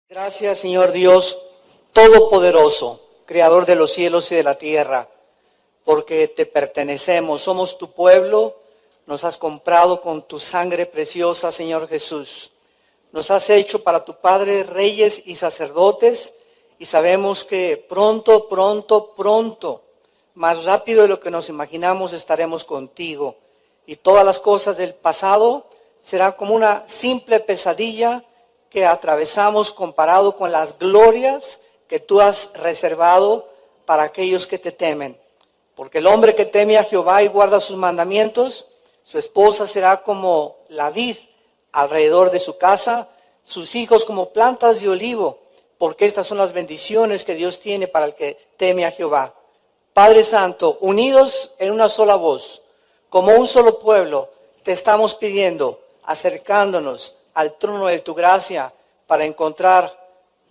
Gracias, Señor Dios Todopoderoso, Creador de los cielos y de la tierra, porque te pertenecemos, somos tu pueblo, nos has comprado con tu sangre preciosa, Señor Jesús. Nos has hecho para tu Padre reyes y sacerdotes, y sabemos que pronto, más rápido de lo que nos imaginamos, estaremos contigo. Y todas las cosas del pasado serán como una simple pesadilla que atravesamos comparado con las glorias que tú has reservado para aquellos que te temen. Porque el hombre que teme a Jehová y guarda sus mandamientos, su esposa será como la vid alrededor de su casa, sus hijos como plantas de olivo, porque estas son las bendiciones que Dios tiene para el que teme a Jehová. Padre Santo, unidos en una sola voz, como un solo pueblo, te estamos pidiendo, acercándonos al trono de tu gracia para encontrar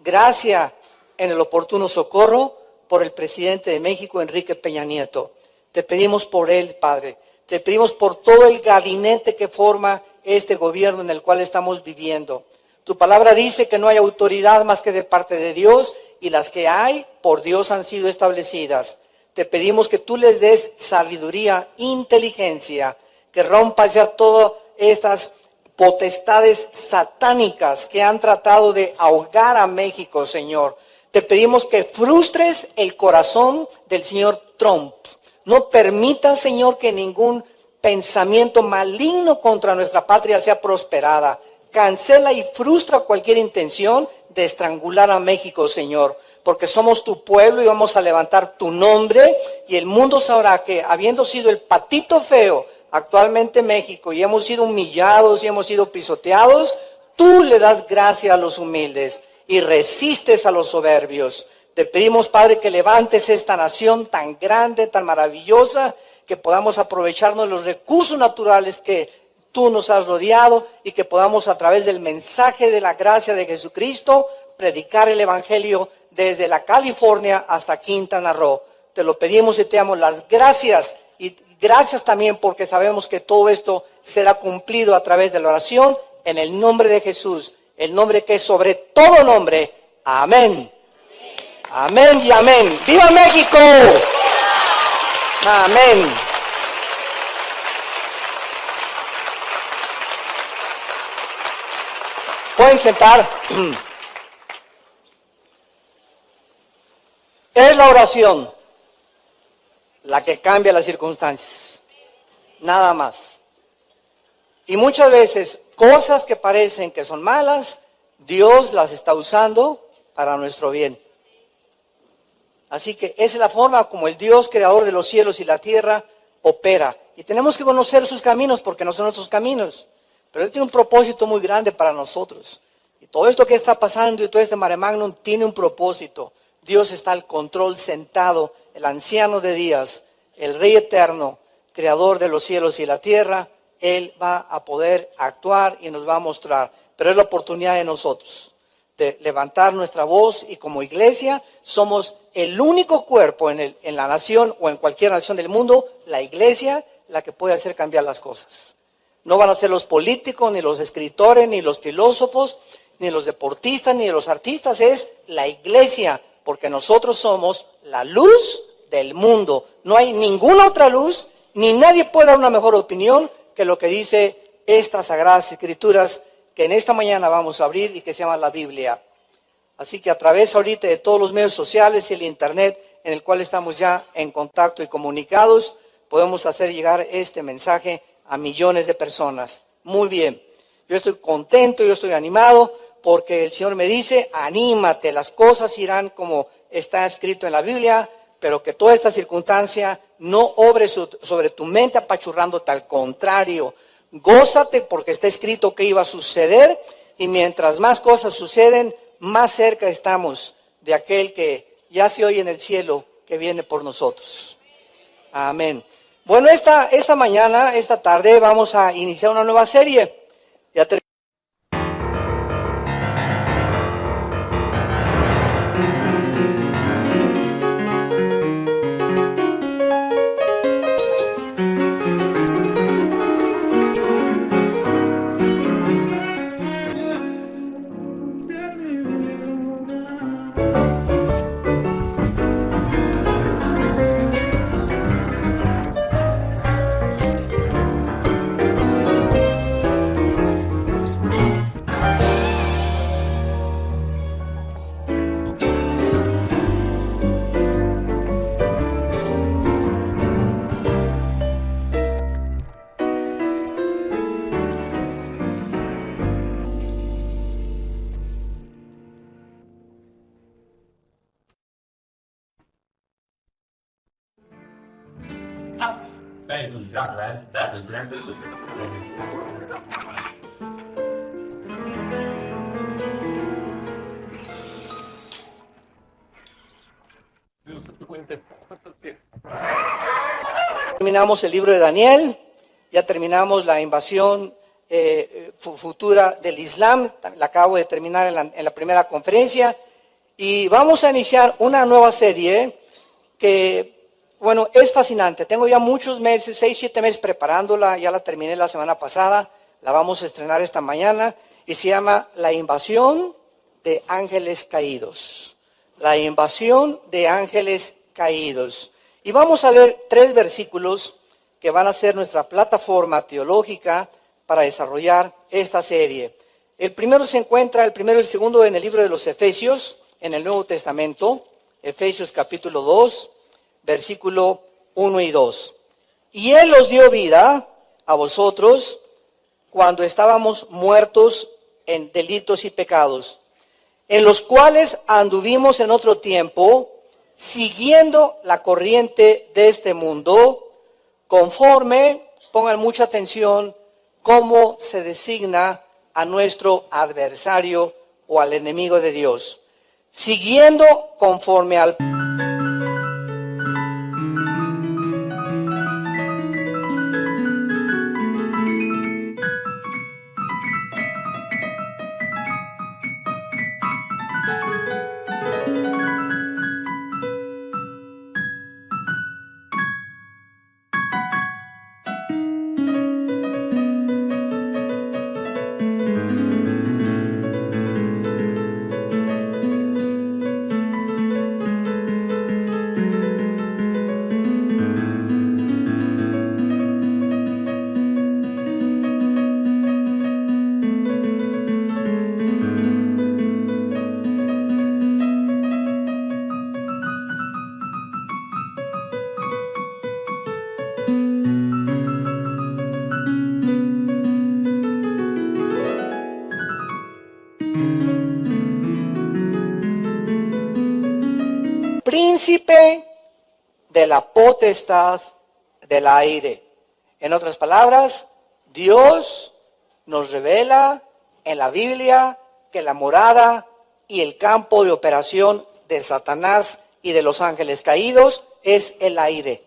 gracia en el oportuno socorro por el presidente de México, Enrique Peña Nieto. Te pedimos por él, Padre. Te pedimos por todo el gabinete que forma este gobierno en el cual estamos viviendo. Tu palabra dice que no hay autoridad más que de parte de Dios, y las que hay por Dios han sido establecidas. Te pedimos que tú les des sabiduría, inteligencia, que rompas ya todas estas potestades satánicas que han tratado de ahogar a México, Señor. Te pedimos que frustres el corazón del señor Trump. No permitas, Señor, que ningún pensamiento maligno contra nuestra patria sea prosperada. Cancela y frustra cualquier intención de estrangular a México, Señor, porque somos tu pueblo y vamos a levantar tu nombre, y el mundo sabrá que, habiendo sido el patito feo actualmente México, y hemos sido humillados y hemos sido pisoteados, tú le das gracia a los humildes y resistes a los soberbios. Te pedimos, Padre, que levantes esta nación tan grande, tan maravillosa, que podamos aprovecharnos de los recursos naturales que tú nos has rodeado, y que podamos, a través del mensaje de la gracia de Jesucristo, predicar el evangelio desde la California hasta Quintana Roo. Te lo pedimos y te damos las gracias, y gracias también porque sabemos que todo esto será cumplido a través de la oración en el nombre de Jesús, el nombre que es sobre todo nombre. Amén. Amén y amén. ¡Viva México! Amén. Pueden sentar. Es la oración la que cambia las circunstancias. Nada más. Y muchas veces cosas que parecen que son malas, Dios las está usando para nuestro bien. Así que esa es la forma como el Dios creador de los cielos y la tierra opera. Y tenemos que conocer sus caminos, porque no son nuestros caminos. Pero Él tiene un propósito muy grande para nosotros. Y todo esto que está pasando y todo este mare magnum tiene un propósito. Dios está al control, sentado, el anciano de días, el Rey eterno, creador de los cielos y la tierra. Él va a poder actuar y nos va a mostrar. Pero es la oportunidad de nosotros de levantar nuestra voz, y como iglesia somos el único cuerpo en la nación o en cualquier nación del mundo, la iglesia, la que puede hacer cambiar las cosas. No van a ser los políticos, ni los escritores, ni los filósofos, ni los deportistas, ni los artistas. Es la iglesia, porque nosotros somos la luz del mundo. No hay ninguna otra luz, ni nadie puede dar una mejor opinión que lo que dice estas sagradas escrituras que en esta mañana vamos a abrir y que se llama la Biblia. Así que a través ahorita de todos los medios sociales y el internet en el cual estamos ya en contacto y comunicados, podemos hacer llegar este mensaje a millones de personas. Muy bien, yo estoy contento, yo estoy animado, porque el Señor me dice, anímate, las cosas irán como está escrito en la Biblia, pero que toda esta circunstancia no obre sobre tu mente apachurrándote, al contrario, gózate porque está escrito que iba a suceder, y mientras más cosas suceden, más cerca estamos de aquel que ya se oye en el cielo, que viene por nosotros. Amén. Bueno, esta mañana, esta tarde, vamos a iniciar una nueva serie. Ya Terminamos el libro de Daniel, ya terminamos la invasión futura del Islam, la acabo de terminar en la primera conferencia, y vamos a iniciar una nueva serie que, bueno, es fascinante. Tengo ya muchos meses, 6, 7 meses preparándola, ya la terminé la semana pasada, la vamos a estrenar esta mañana, y se llama La invasión de ángeles caídos. La invasión de ángeles caídos. Y vamos a leer 3 versículos que van a ser nuestra plataforma teológica para desarrollar esta serie. El primero y el segundo en el libro de los Efesios, en el Nuevo Testamento, Efesios capítulo 2, versículo 1 y 2. Y Él os dio vida a vosotros cuando estábamos muertos en delitos y pecados, en los cuales anduvimos en otro tiempo, siguiendo la corriente de este mundo, conforme, pongan mucha atención, cómo se designa a nuestro adversario o al enemigo de Dios. Siguiendo conforme al príncipe de la potestad del aire. En otras palabras, Dios nos revela en la Biblia que la morada y el campo de operación de Satanás y de los ángeles caídos es el aire.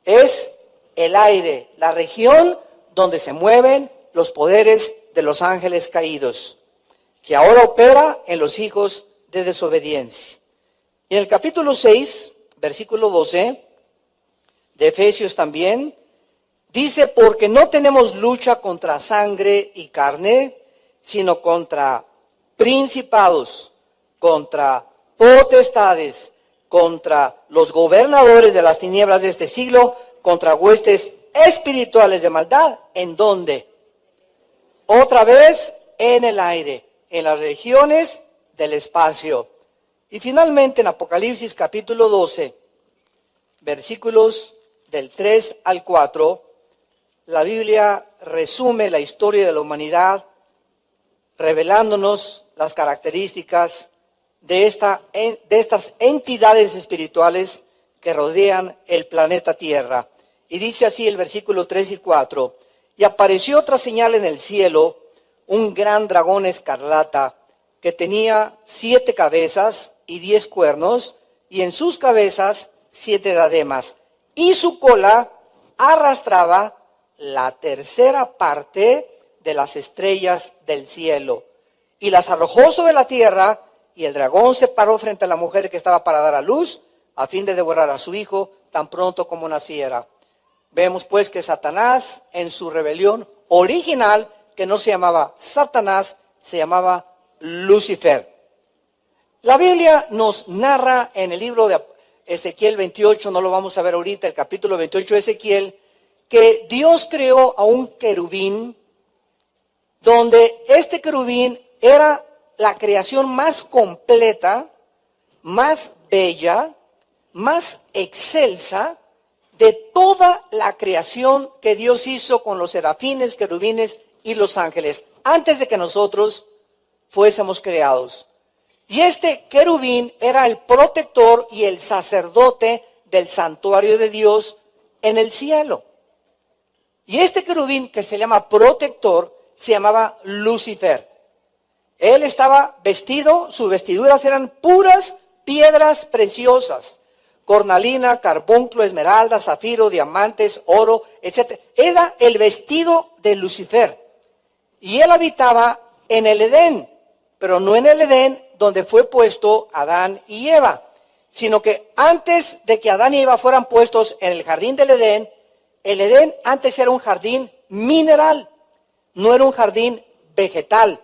Es el aire, la región donde se mueven los poderes de los ángeles caídos, que ahora opera en los hijos de desobediencia. Y en el capítulo 6, versículo 12, de Efesios también, dice, porque no tenemos lucha contra sangre y carne, sino contra principados, contra potestades, contra los gobernadores de las tinieblas de este siglo, contra huestes espirituales de maldad. ¿En dónde? Otra vez en el aire, en las regiones del espacio. Y finalmente en Apocalipsis capítulo 12, versículos del 3 al 4, la Biblia resume la historia de la humanidad, revelándonos las características de estas entidades espirituales que rodean el planeta Tierra. Y dice así el versículo 3 y 4, y apareció otra señal en el cielo, un gran dragón escarlata, que tenía 7 cabezas y 10 cuernos, y en sus cabezas 7 diademas, y su cola arrastraba la tercera parte de las estrellas del cielo, y las arrojó sobre la tierra, y el dragón se paró frente a la mujer que estaba para dar a luz, a fin de devorar a su hijo tan pronto como naciera. Vemos pues que Satanás, en su rebelión original, que no se llamaba Satanás, se llamaba Lucifer. La Biblia nos narra en el libro de Ezequiel 28, no lo vamos a ver ahorita, el capítulo 28 de Ezequiel, que Dios creó a un querubín, donde este querubín era la creación más completa, más bella, más excelsa de toda la creación que Dios hizo con los serafines, querubines y los ángeles, antes de que nosotros fuésemos creados. Y este querubín era el protector y el sacerdote del santuario de Dios en el cielo. Y este querubín, que se llama protector, se llamaba Lucifer. Él estaba vestido, sus vestiduras eran puras piedras preciosas. Cornalina, carbunclo, esmeralda, zafiro, diamantes, oro, etc. Era el vestido de Lucifer. Y él habitaba en el Edén, pero no en el Edén donde fue puesto Adán y Eva, sino que antes de que Adán y Eva fueran puestos en el jardín del Edén, el Edén antes era un jardín mineral, no era un jardín vegetal.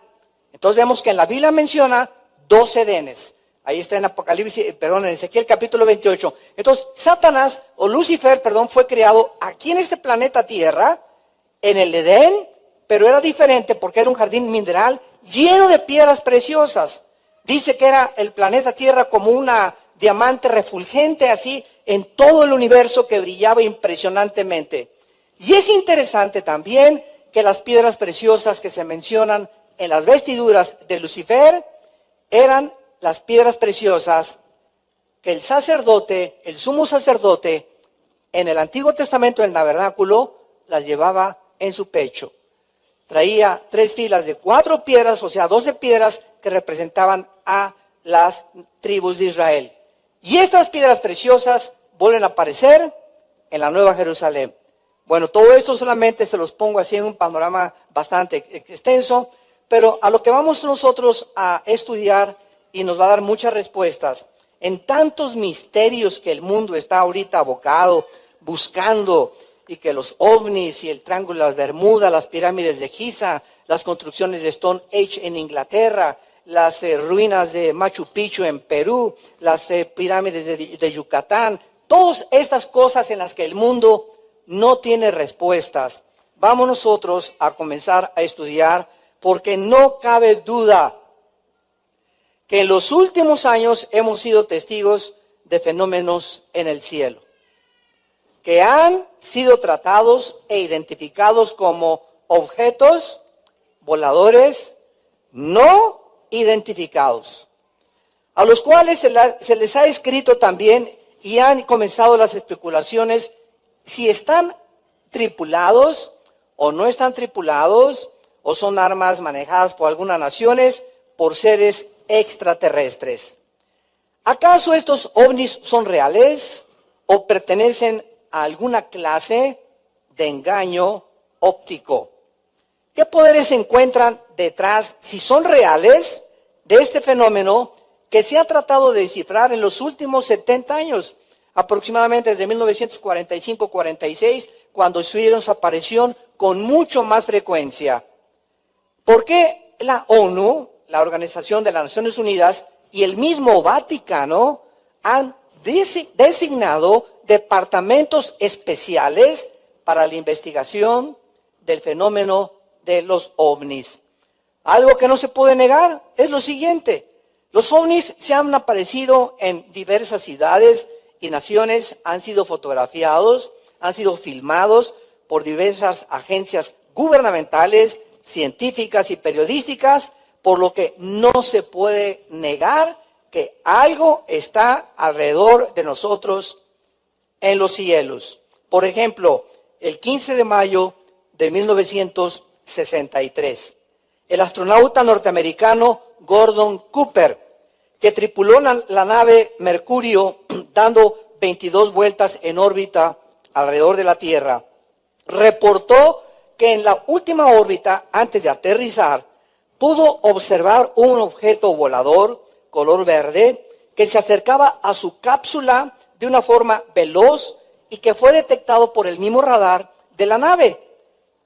Entonces vemos que en la Biblia menciona 2 Edenes. Ahí está en en Ezequiel capítulo 28. Entonces, Satanás, o Lucifer, fue creado aquí en este planeta Tierra, en el Edén, pero era diferente porque era un jardín mineral lleno de piedras preciosas. Dice que era el planeta Tierra como una diamante refulgente así en todo el universo que brillaba impresionantemente. Y es interesante también que las piedras preciosas que se mencionan en las vestiduras de Lucifer eran las piedras preciosas que el sacerdote, el sumo sacerdote, en el Antiguo Testamento, en el tabernáculo, las llevaba en su pecho. Traía 3 filas de 4 piedras, o sea, 12 piedras que representaban a las tribus de Israel. Y estas piedras preciosas vuelven a aparecer en la Nueva Jerusalén. Bueno, todo esto solamente se los pongo así en un panorama bastante extenso, pero a lo que vamos nosotros a estudiar y nos va a dar muchas respuestas en tantos misterios que el mundo está ahorita abocado, buscando, y que los ovnis y el Triángulo de las Bermudas, las pirámides de Giza, las construcciones de Stonehenge en Inglaterra, las ruinas de Machu Picchu en Perú, las pirámides de Yucatán, todas estas cosas en las que el mundo no tiene respuestas. Vamos nosotros a comenzar a estudiar, porque no cabe duda que en los últimos años hemos sido testigos de fenómenos en el cielo, que han sido tratados e identificados como objetos voladores no identificados, a los cuales se les ha escrito también y han comenzado las especulaciones si están tripulados o no están tripulados, o son armas manejadas por algunas naciones por seres extraterrestres. ¿Acaso estos ovnis son reales o pertenecen a alguna clase de engaño óptico? ¿Qué poderes se encuentran detrás, si son reales, de este fenómeno que se ha tratado de descifrar en los últimos 70 años, aproximadamente desde 1945-46, cuando tuvieron su aparición con mucho más frecuencia? ¿Por qué la ONU, la Organización de las Naciones Unidas, y el mismo Vaticano han designado departamentos especiales para la investigación del fenómeno de los ovnis? Algo que no se puede negar es lo siguiente: los ovnis se han aparecido en diversas ciudades y naciones, han sido fotografiados, han sido filmados por diversas agencias gubernamentales, científicas y periodísticas, por lo que no se puede negar que algo está alrededor de nosotros en los cielos. Por ejemplo, el 15 de mayo de 1963, el astronauta norteamericano Gordon Cooper, que tripuló la nave Mercurio dando 22 vueltas en órbita alrededor de la Tierra, reportó que en la última órbita, antes de aterrizar, pudo observar un objeto volador color verde que se acercaba a su cápsula de una forma veloz y que fue detectado por el mismo radar de la nave.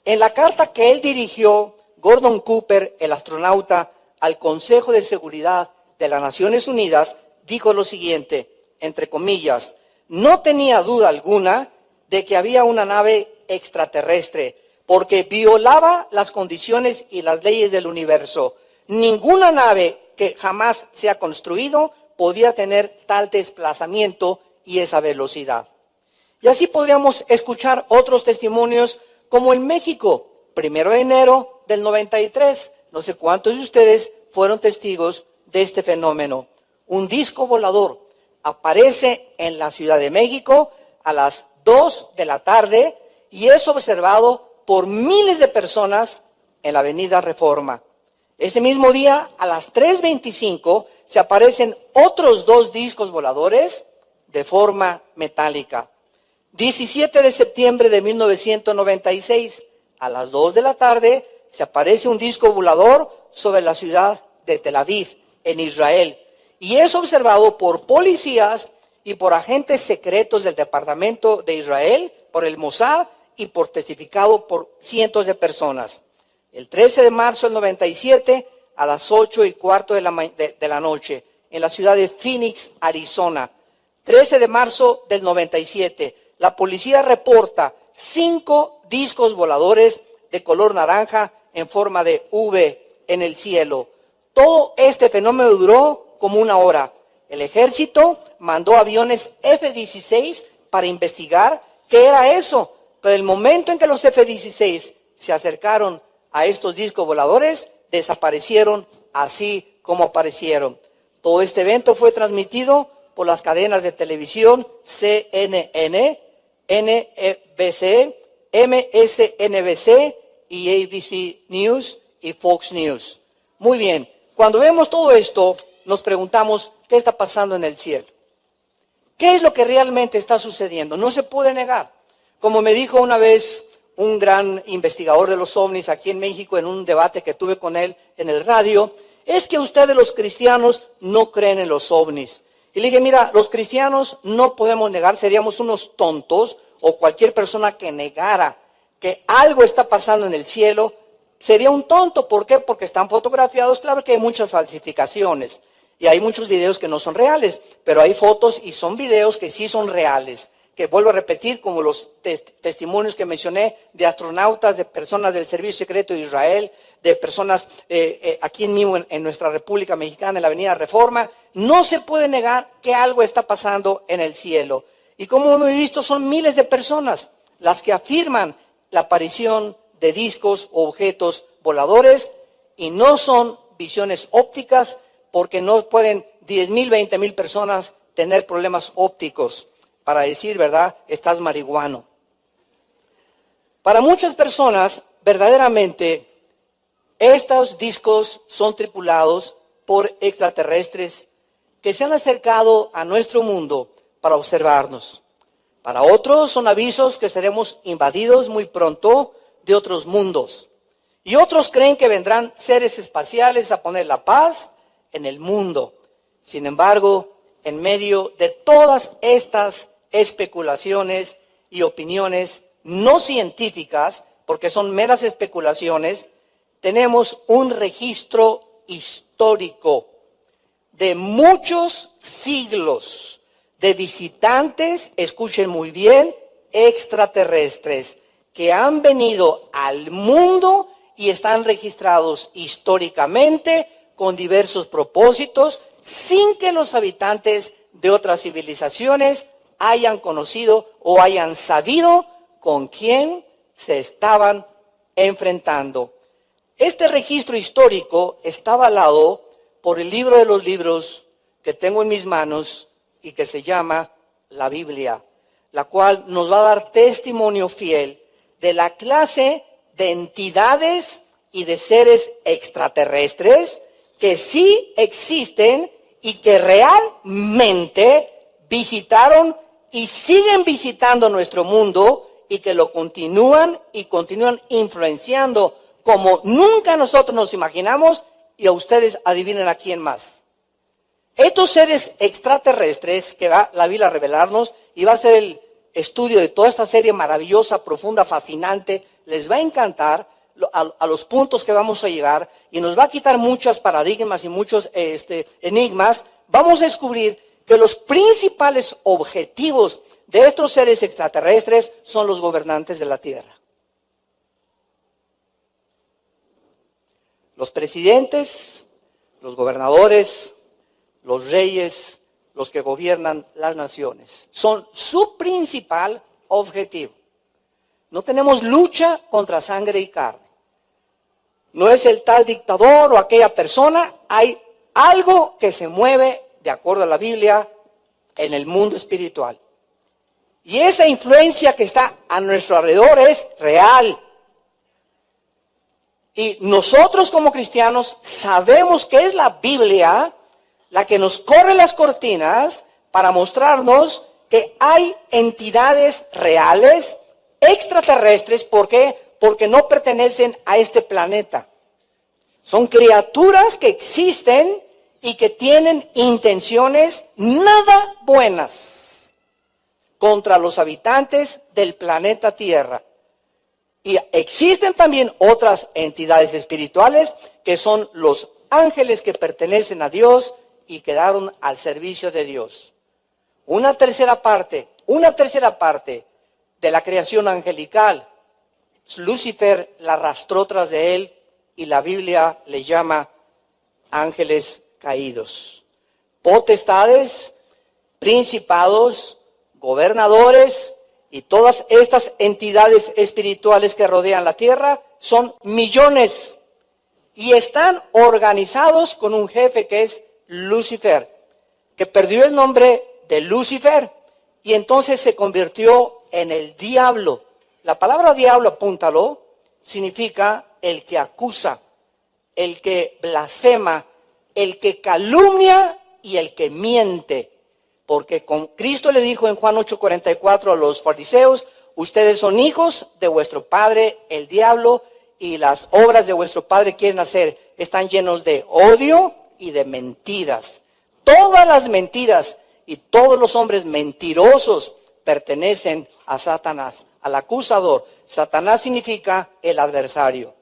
En la carta que él dirigió, Gordon Cooper, el astronauta, al Consejo de Seguridad de las Naciones Unidas, dijo lo siguiente, entre comillas: no tenía duda alguna de que había una nave extraterrestre, porque violaba las condiciones y las leyes del universo. Ninguna nave que jamás se ha construido podía tener tal desplazamiento y esa velocidad. Y así podríamos escuchar otros testimonios, como en México, 1 de enero del 93. No sé cuántos de ustedes fueron testigos de este fenómeno. Un disco volador aparece en la Ciudad de México a las 2 de la tarde y es observado por miles de personas en la avenida Reforma. Ese mismo día, a las 3:25, se aparecen otros 2 discos voladores de forma metálica. 17 de septiembre de 1996, a las 2 de la tarde, se aparece un disco volador sobre la ciudad de Tel Aviv, en Israel, y es observado por policías y por agentes secretos del Departamento de Israel, por el Mossad y por testificado por cientos de personas. El 13 de marzo del 97, a las 8:15 de la noche, en la ciudad de Phoenix, Arizona. 13 de marzo del 97, la policía reporta 5 discos voladores de color naranja en forma de V en el cielo. Todo este fenómeno duró como 1 hora. El ejército mandó aviones F-16 para investigar qué era eso, pero el momento en que los F-16 se acercaron a estos discos voladores, desaparecieron así como aparecieron. Todo este evento fue transmitido por las cadenas de televisión CNN, NBC, MSNBC y ABC News y Fox News. Muy bien, cuando vemos todo esto, nos preguntamos, ¿qué está pasando en el cielo? ¿Qué es lo que realmente está sucediendo? No se puede negar. Como me dijo una vez un gran investigador de los ovnis aquí en México, en un debate que tuve con él en el radio, es que ustedes los cristianos no creen en los ovnis. Y le dije, mira, los cristianos no podemos negar, seríamos unos tontos, o cualquier persona que negara que algo está pasando en el cielo, sería un tonto. ¿Por qué? Porque están fotografiados. Claro que hay muchas falsificaciones y hay muchos videos que no son reales, pero hay fotos y son videos que sí son reales, que vuelvo a repetir, como los testimonios que mencioné de astronautas, de personas del Servicio Secreto de Israel, de personas aquí mismo en nuestra República Mexicana, en la avenida Reforma. No se puede negar que algo está pasando en el cielo. Y como hemos visto, son miles de personas las que afirman la aparición de discos o objetos voladores, y no son visiones ópticas, porque no pueden 10,000, 20,000 personas tener problemas ópticos para decir, ¿verdad?, estás marihuano. Para muchas personas, verdaderamente, estos discos son tripulados por extraterrestres que se han acercado a nuestro mundo para observarnos. Para otros son avisos que seremos invadidos muy pronto de otros mundos. Y otros creen que vendrán seres espaciales a poner la paz en el mundo. Sin embargo, en medio de todas estas especulaciones y opiniones no científicas, porque son meras especulaciones, tenemos un registro histórico de muchos siglos de visitantes, escuchen muy bien, extraterrestres, que han venido al mundo y están registrados históricamente con diversos propósitos, sin que los habitantes de otras civilizaciones hayan conocido o hayan sabido con quién se estaban enfrentando. Este registro histórico está avalado por el libro de los libros que tengo en mis manos y que se llama la Biblia, la cual nos va a dar testimonio fiel de la clase de entidades y de seres extraterrestres que sí existen y que realmente visitaron y siguen visitando nuestro mundo, y que lo continúan influenciando como nunca nosotros nos imaginamos. Y a ustedes adivinen a quién más. Estos seres extraterrestres que va la Biblia a revelarnos, y va a ser el estudio de toda esta serie maravillosa, profunda, fascinante, les va a encantar a los puntos que vamos a llegar, y nos va a quitar muchos paradigmas y muchos enigmas. Vamos a descubrir que los principales objetivos de estos seres extraterrestres son los gobernantes de la Tierra. Los presidentes, los gobernadores, los reyes, los que gobiernan las naciones, son su principal objetivo. No tenemos lucha contra sangre y carne. No es el tal dictador o aquella persona, hay algo que se mueve de acuerdo a la Biblia en el mundo espiritual. Y esa influencia que está a nuestro alrededor es real. Y nosotros como cristianos sabemos que es la Biblia la que nos corre las cortinas para mostrarnos que hay entidades reales, extraterrestres. ¿Por qué? Porque no pertenecen a este planeta. Son criaturas que existen y que tienen intenciones nada buenas contra los habitantes del planeta Tierra. Y existen también otras entidades espirituales que son los ángeles que pertenecen a Dios y quedaron al servicio de Dios. Una tercera parte de la creación angelical, Lucifer la arrastró tras de él y la Biblia le llama ángeles caídos. Potestades, principados, gobernadores y todas estas entidades espirituales que rodean la tierra son millones y están organizados con un jefe que es Lucifer, que perdió el nombre de Lucifer y entonces se convirtió en el diablo. La palabra diablo, apúntalo, significa el que acusa, el que blasfema, el que calumnia y el que miente. Porque con Cristo le dijo en Juan 8:44 a los fariseos, ustedes son hijos de vuestro padre el diablo y las obras de vuestro padre quieren hacer, están llenos de odio y de mentiras. Todas las mentiras y todos los hombres mentirosos pertenecen a Satanás, al acusador. Satanás significa el adversario.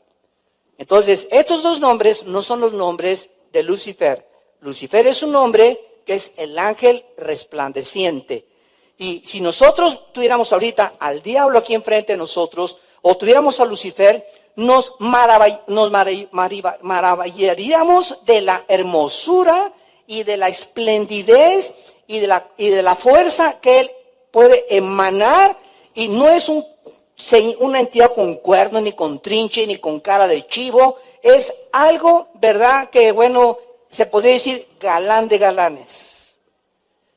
Entonces, estos dos nombres no son los nombres de Lucifer. Lucifer es un nombre que es el ángel resplandeciente. Y si nosotros tuviéramos ahorita al diablo aquí enfrente de nosotros, o tuviéramos a Lucifer, nos maravillaríamos de la hermosura y de la esplendidez y de la fuerza que él puede emanar. Y no es una entidad con cuernos, ni con trinche, ni con cara de chivo. Es algo, ¿verdad? Que bueno, se podría decir galán de galanes.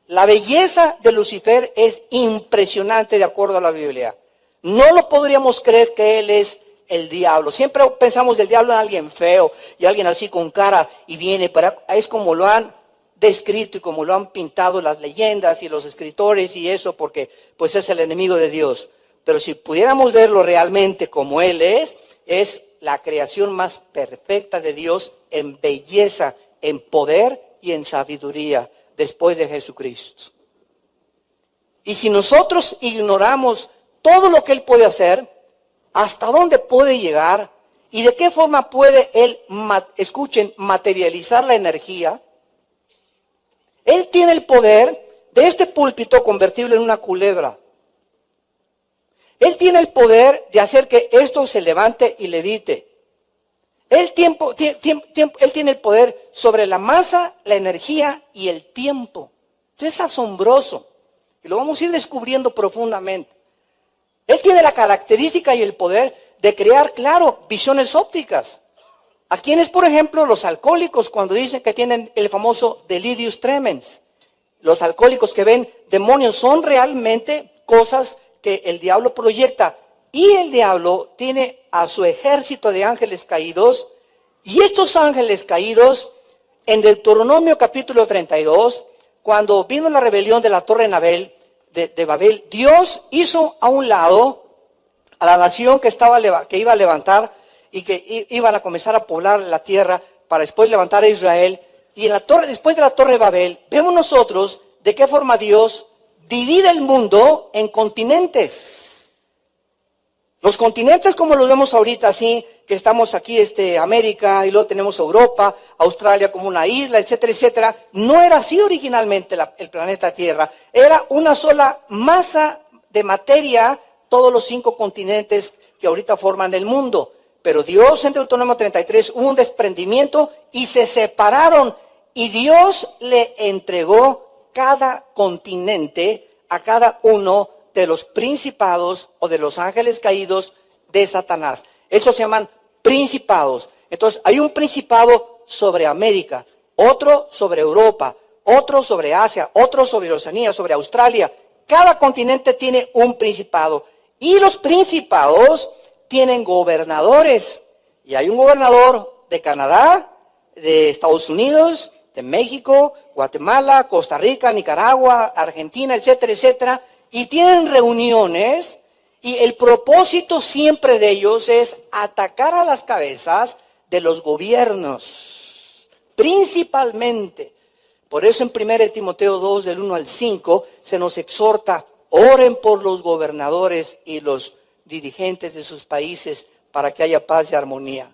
La belleza de Lucifer es impresionante de acuerdo a la Biblia. No lo podríamos creer que él es el diablo. Siempre pensamos del diablo en alguien feo y alguien así con cara y viene para... Es como lo han descrito y como lo han pintado las leyendas y los escritores y eso, porque pues es el enemigo de Dios. Pero si pudiéramos verlo realmente como él es la creación más perfecta de Dios en belleza, en poder y en sabiduría después de Jesucristo. Y si nosotros ignoramos todo lo que él puede hacer, hasta dónde puede llegar y de qué forma puede él, materializar la energía, él tiene el poder de este púlpito convertirlo en una culebra. Él tiene el poder de hacer que esto se levante y levite. Él tiene el poder sobre la masa, la energía y el tiempo. Entonces es asombroso. Y lo vamos a ir descubriendo profundamente. Él tiene la característica y el poder de crear, claro, visiones ópticas. ¿A quiénes, por ejemplo, los alcohólicos cuando dicen que tienen el famoso delirium tremens? Los alcohólicos que ven demonios son realmente cosas que el diablo proyecta. Y el diablo tiene a su ejército de ángeles caídos. Y estos ángeles caídos, en Deuteronomio capítulo 32, cuando vino la rebelión de la Torre de Babel, Dios hizo a un lado a la nación que iba a levantar y que iban a comenzar a poblar la tierra para después levantar a Israel. Y después de la Torre de Babel, vemos nosotros de qué forma Dios divide el mundo en continentes. Los continentes como los vemos ahorita, así que estamos aquí, América, y luego tenemos Europa, Australia como una isla, etcétera, etcétera. No era así originalmente el planeta Tierra. Era una sola masa de materia, todos los 5 continentes que ahorita forman el mundo. Pero Dios en Deuteronomio 33 hubo un desprendimiento y se separaron. Y Dios le entregó cada continente a cada uno de los principados o de los ángeles caídos de Satanás. Esos se llaman principados. Entonces hay un principado sobre América, otro sobre Europa, otro sobre Asia, otro sobre Oceanía, sobre Australia. cada continente tiene un principado. Y los principados tienen gobernadores. Y hay un gobernador de Canadá, de Estados Unidos, de México, Guatemala, Costa Rica, Nicaragua, Argentina, etcétera, etcétera. Y tienen reuniones y el propósito siempre de ellos es atacar a las cabezas de los gobiernos, principalmente. Por eso en 1 Timoteo 2, del 1 al 5, se nos exhorta, oren por los gobernadores y los dirigentes de sus países para que haya paz y armonía.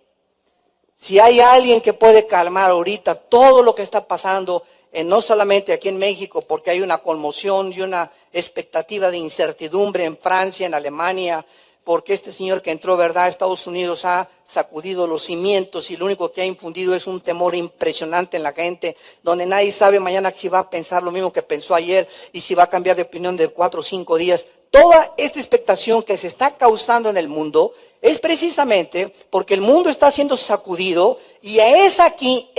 Si hay alguien que puede calmar ahorita todo lo que está pasando, no solamente aquí en México, porque hay una conmoción y una expectativa de incertidumbre en Francia, en Alemania, porque este señor que entró, ¿verdad?, a Estados Unidos ha sacudido los cimientos y lo único que ha infundido es un temor impresionante en la gente, donde nadie sabe mañana si va a pensar lo mismo que pensó ayer y si va a cambiar de opinión de 4 o 5 días. Toda esta expectación que se está causando en el mundo es precisamente porque el mundo está siendo sacudido y es aquí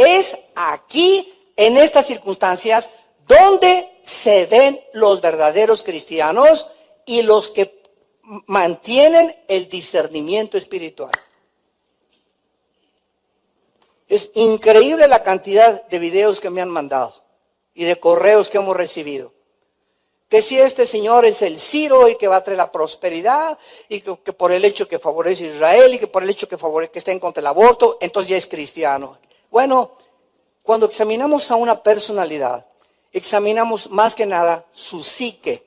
en estas circunstancias donde se ven los verdaderos cristianos y los que mantienen el discernimiento espiritual. Es increíble la cantidad de videos que me han mandado y de correos que hemos recibido. Que si este señor es el Ciro y que va a traer la prosperidad y que por el hecho que favorece a Israel y que por el hecho que está en contra del aborto, entonces ya es cristiano. Bueno, cuando examinamos a una personalidad, examinamos más que nada su psique,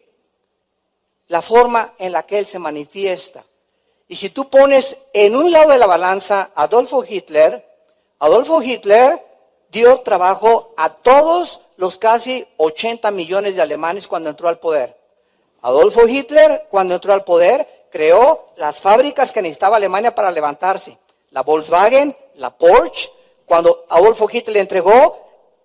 la forma en la que él se manifiesta. Y si tú pones en un lado de la balanza a Adolfo Hitler dio trabajo a todos los casi 80 millones de alemanes cuando entró al poder. Adolfo Hitler, cuando entró al poder, creó las fábricas que necesitaba Alemania para levantarse. La Volkswagen, la Porsche. Cuando Adolfo Hitler entregó,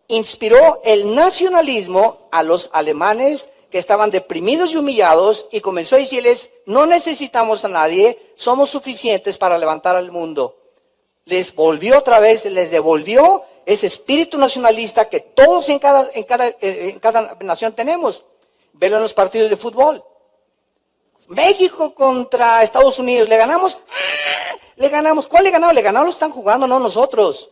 inspiró el nacionalismo a los alemanes que estaban deprimidos y humillados y comenzó a decirles, no necesitamos a nadie, somos suficientes para levantar al mundo. Les volvió otra vez, les devolvió ese espíritu nacionalista que todos en cada nación tenemos. Velo en los partidos de fútbol. México contra Estados Unidos, ¿le ganamos? Le ganamos. ¿Cuál le ganamos? Le ganamos los que están jugando, no nosotros.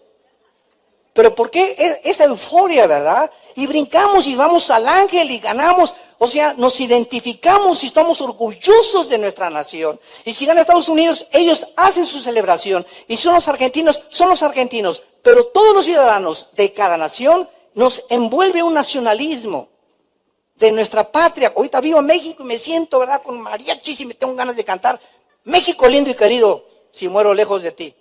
Pero ¿por qué esa euforia, verdad? Y brincamos y vamos al ángel y ganamos. O sea, nos identificamos y estamos orgullosos de nuestra nación. Y si gana Estados Unidos, ellos hacen su celebración. Y son los argentinos, son los argentinos. Pero todos los ciudadanos de cada nación nos envuelve un nacionalismo de nuestra patria. Ahorita vivo en México y me siento, ¿verdad?, con mariachis y me tengo ganas de cantar. México lindo y querido, si muero lejos de ti.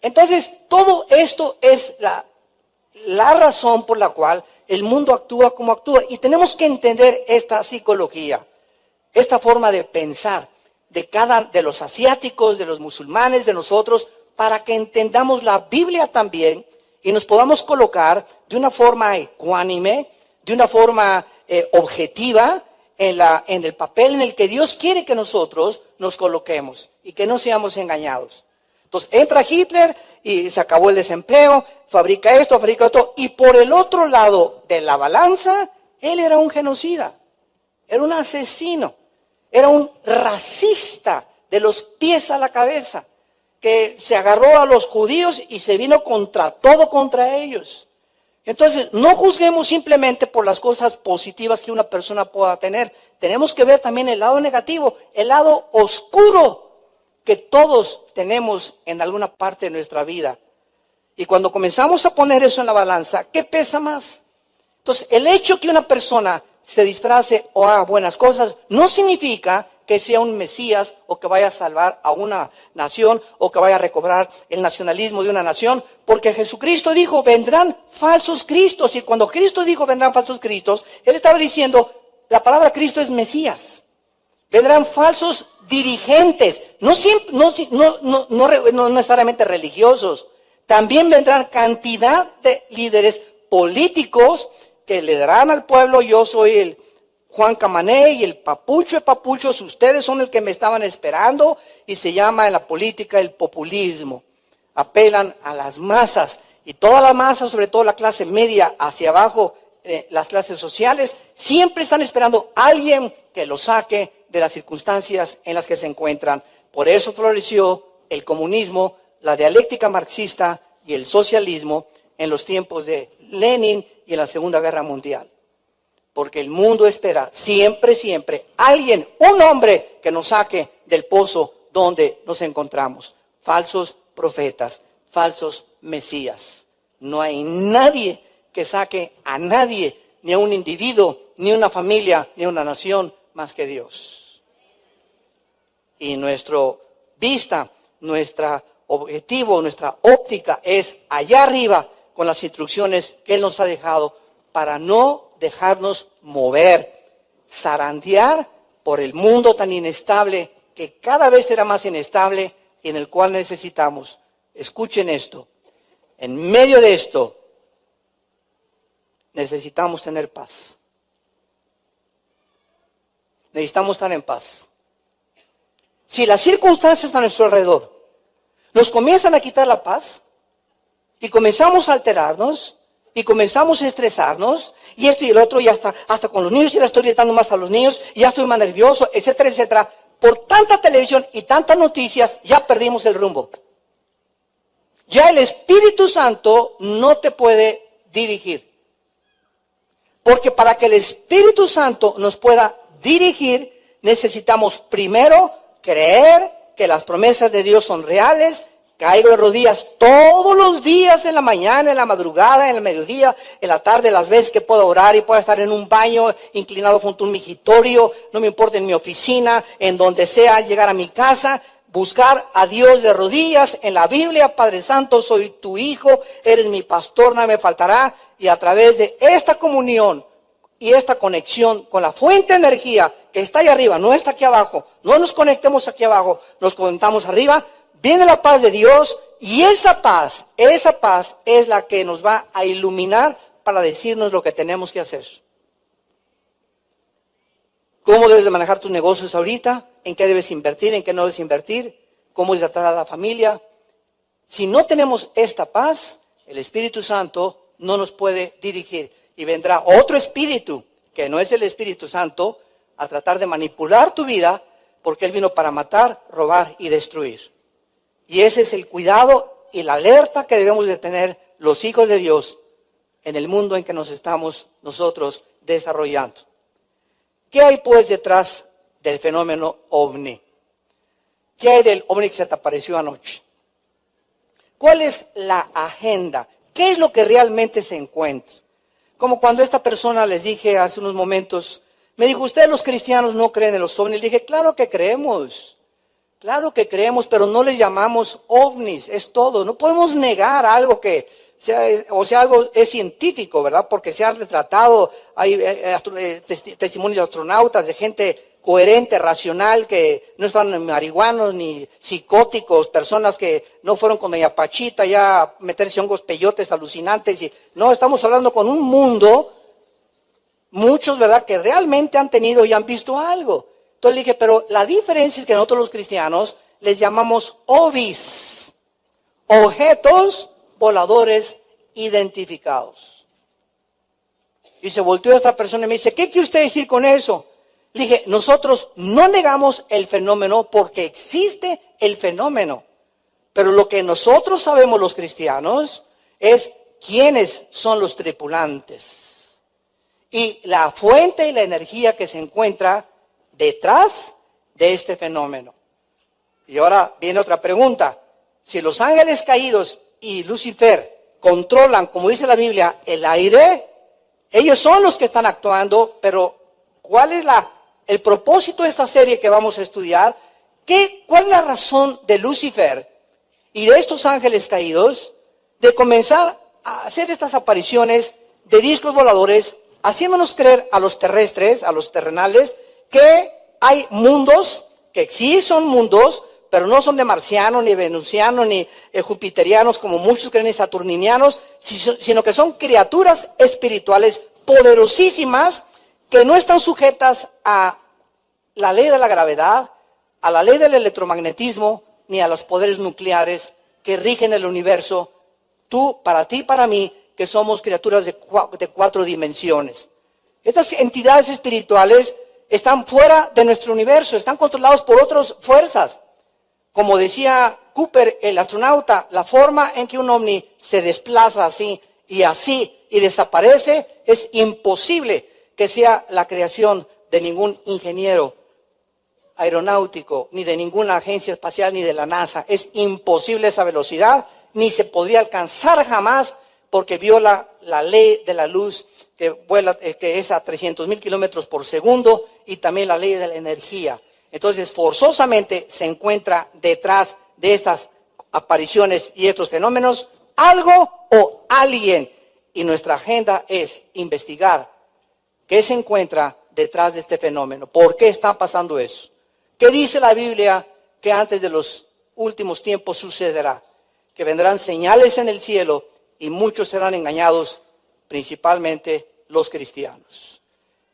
Entonces, todo esto es la razón por la cual el mundo actúa como actúa. Y tenemos que entender esta psicología, esta forma de pensar de los asiáticos, de los musulmanes, de nosotros, para que entendamos la Biblia también y nos podamos colocar de una forma ecuánime, de una forma objetiva en el papel en el que Dios quiere que nosotros nos coloquemos y que no seamos engañados. Entonces entra Hitler y se acabó el desempleo, fabrica esto, fabrica otro, y por el otro lado de la balanza, él era un genocida, era un asesino, era un racista de los pies a la cabeza, que se agarró a los judíos y se vino contra ellos. Entonces, no juzguemos simplemente por las cosas positivas que una persona pueda tener. Tenemos que ver también el lado negativo, el lado oscuro que todos tenemos en alguna parte de nuestra vida. Y cuando comenzamos a poner eso en la balanza, ¿qué pesa más? Entonces, el hecho que una persona se disfrace o haga buenas cosas no significa que sea un Mesías o que vaya a salvar a una nación o que vaya a recobrar el nacionalismo de una nación, porque Jesucristo dijo, vendrán falsos cristos, y cuando Cristo dijo vendrán falsos cristos, Él estaba diciendo, la palabra Cristo es Mesías. Vendrán falsos dirigentes, no necesariamente religiosos, también vendrán cantidad de líderes políticos que le darán al pueblo, yo soy el Juan Camané y el papucho de papuchos, ustedes son el que me estaban esperando, y se llama en la política el populismo. Apelan a las masas, y toda la masa, sobre todo la clase media hacia abajo, las clases sociales, siempre están esperando a alguien que los saque de las circunstancias en las que se encuentran. Por eso floreció el comunismo, la dialéctica marxista y el socialismo en los tiempos de Lenin y en la Segunda Guerra Mundial. Porque el mundo espera siempre, siempre alguien, un hombre que nos saque del pozo donde nos encontramos. Falsos profetas, falsos mesías. No hay nadie que saque a nadie, ni a un individuo, ni una familia, ni una nación, más que Dios. Y nuestra vista, nuestro objetivo, nuestra óptica es allá arriba con las instrucciones que Él nos ha dejado para no dejarnos mover, zarandear por el mundo tan inestable que cada vez será más inestable y en el cual necesitamos, escuchen esto, en medio de esto necesitamos tener paz. Necesitamos estar en paz. Si las circunstancias a nuestro alrededor nos comienzan a quitar la paz y comenzamos a alterarnos y comenzamos a estresarnos y esto y el otro y hasta con los niños ya le estoy gritando más a los niños y ya estoy más nervioso, etcétera, etcétera. Por tanta televisión y tantas noticias ya perdimos el rumbo. Ya el Espíritu Santo no te puede dirigir. Porque para que el Espíritu Santo nos pueda dirigir, necesitamos primero creer que las promesas de Dios son reales. Caigo de rodillas todos los días, en la mañana, en la madrugada, en el mediodía, en la tarde, las veces que puedo orar y puedo estar en un baño, inclinado junto a un migitorio, no me importa, en mi oficina, en donde sea, llegar a mi casa, buscar a Dios de rodillas en la Biblia. Padre Santo, soy tu hijo, eres mi pastor, nada me faltará. Y a través de esta comunión y esta conexión con la fuente de energía que está ahí arriba, no está aquí abajo, no nos conectemos aquí abajo, nos conectamos arriba, viene la paz de Dios y esa paz es la que nos va a iluminar para decirnos lo que tenemos que hacer. ¿Cómo debes de manejar tus negocios ahorita? ¿En qué debes invertir? ¿En qué no debes invertir? ¿Cómo debes tratar a la familia? Si no tenemos esta paz, el Espíritu Santo no nos puede dirigir. Y vendrá otro espíritu, que no es el Espíritu Santo, a tratar de manipular tu vida, porque Él vino para matar, robar y destruir. Y ese es el cuidado y la alerta que debemos de tener los hijos de Dios en el mundo en que nos estamos nosotros desarrollando. ¿Qué hay pues detrás del fenómeno ovni? ¿Qué hay del ovni que se te apareció anoche? ¿Cuál es la agenda? ¿Qué es lo que realmente se encuentra? Como cuando esta persona, les dije hace unos momentos, me dijo, ustedes los cristianos no creen en los ovnis. Le dije, claro que creemos, pero no les llamamos ovnis, es todo. No podemos negar algo que sea, o sea, algo es científico, ¿verdad? Porque se han retratado, hay testimonios de astronautas, de gente coherente, racional, que no están marihuanos ni psicóticos, personas que no fueron con doña Pachita ya a meterse hongos peyotes alucinantes. No, estamos hablando con un mundo, muchos, ¿verdad?, que realmente han tenido y han visto algo. Entonces le dije, pero la diferencia es que nosotros los cristianos les llamamos OVIs, objetos voladores identificados. Y se volteó esta persona y me dice, ¿qué quiere usted decir con eso? Le dije, nosotros no negamos el fenómeno porque existe el fenómeno. Pero lo que nosotros sabemos los cristianos es quiénes son los tripulantes. Y la fuente y la energía que se encuentra detrás de este fenómeno. Y ahora viene otra pregunta. Si los ángeles caídos y Lucifer controlan, como dice la Biblia, el aire, ellos son los que están actuando, pero ¿cuál es el propósito de esta serie que vamos a estudiar? ¿Cuál es la razón de Lucifer y de estos ángeles caídos de comenzar a hacer estas apariciones de discos voladores, haciéndonos creer a los terrestres, a los terrenales, que hay mundos, que sí son mundos, pero no son de marcianos, ni venusianos, ni jupiterianos, como muchos creen, ni saturninianos, sino que son criaturas espirituales poderosísimas que no están sujetas a la ley de la gravedad, a la ley del electromagnetismo, ni a los poderes nucleares que rigen el universo. Para ti y para mí, que somos criaturas de cuatro dimensiones. Estas entidades espirituales están fuera de nuestro universo, están controlados por otras fuerzas. Como decía Cooper, el astronauta, la forma en que un ovni se desplaza así y desaparece es imposible que sea la creación de ningún ingeniero aeronáutico, ni de ninguna agencia espacial, ni de la NASA. Es imposible esa velocidad, ni se podría alcanzar jamás, porque viola la ley de la luz que es a 300,000 kilómetros por segundo, y también la ley de la energía. Entonces, forzosamente se encuentra detrás de estas apariciones y estos fenómenos algo o alguien. Y nuestra agenda es investigar qué se encuentra detrás de este fenómeno. ¿Por qué está pasando eso? ¿Qué dice la Biblia que antes de los últimos tiempos sucederá? Que vendrán señales en el cielo y muchos serán engañados, principalmente los cristianos.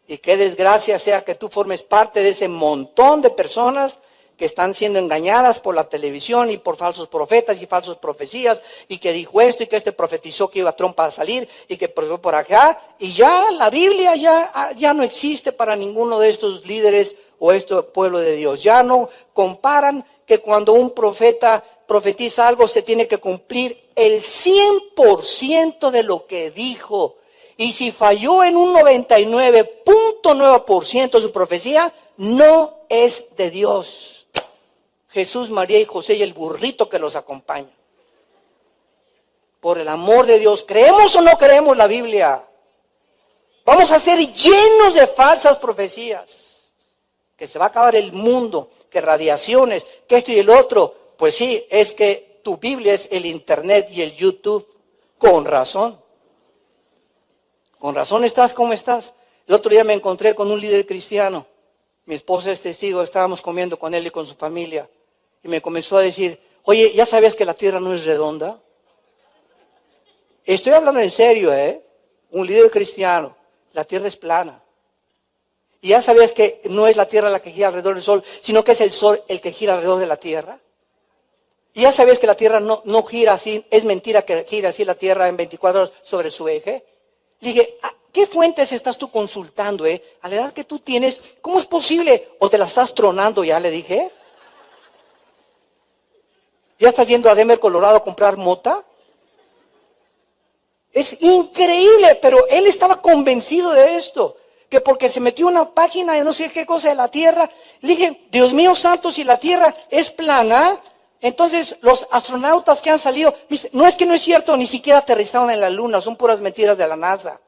Y qué desgracia sea que tú formes parte de ese montón de personas que están siendo engañadas por la televisión y por falsos profetas y falsas profecías, y que dijo esto y que este profetizó que iba Trump a salir y que por acá, y ya la Biblia ya no existe para ninguno de estos líderes o este pueblo de Dios. Ya no comparan que cuando un profeta profetiza algo se tiene que cumplir el 100% de lo que dijo. Y si falló en un 99.9% su profecía, no es de Dios. Jesús, María y José y el burrito que los acompaña. Por el amor de Dios, ¿creemos o no creemos la Biblia? Vamos a ser llenos de falsas profecías. Que se va a acabar el mundo, que radiaciones, que esto y el otro. Pues sí, es que tu Biblia es el internet y el YouTube. Con razón. Con razón estás como estás. El otro día me encontré con un líder cristiano. Mi esposa es testigo, estábamos comiendo con él y con su familia. Y me comenzó a decir, oye, ¿ya sabías que la tierra no es redonda? Estoy hablando en serio, un líder cristiano. La tierra es plana. ¿Y ya sabías que no es la tierra la que gira alrededor del sol, sino que es el sol el que gira alrededor de la tierra? ¿Y ya sabías que la tierra no gira así? Es mentira que gira así la tierra en 24 horas sobre su eje. Le dije, ¿qué fuentes estás tú consultando, A la edad que tú tienes, ¿cómo es posible? ¿O te la estás tronando ya? Le dije. ¿Ya estás yendo a Denver, Colorado a comprar mota? Es increíble, pero él estaba convencido de esto. Que porque se metió una página de no sé qué cosa de la tierra. Le dije, Dios mío santo, si la tierra es plana, entonces los astronautas que han salido, no es que no es cierto, ni siquiera aterrizaron en la luna, son puras mentiras de la NASA.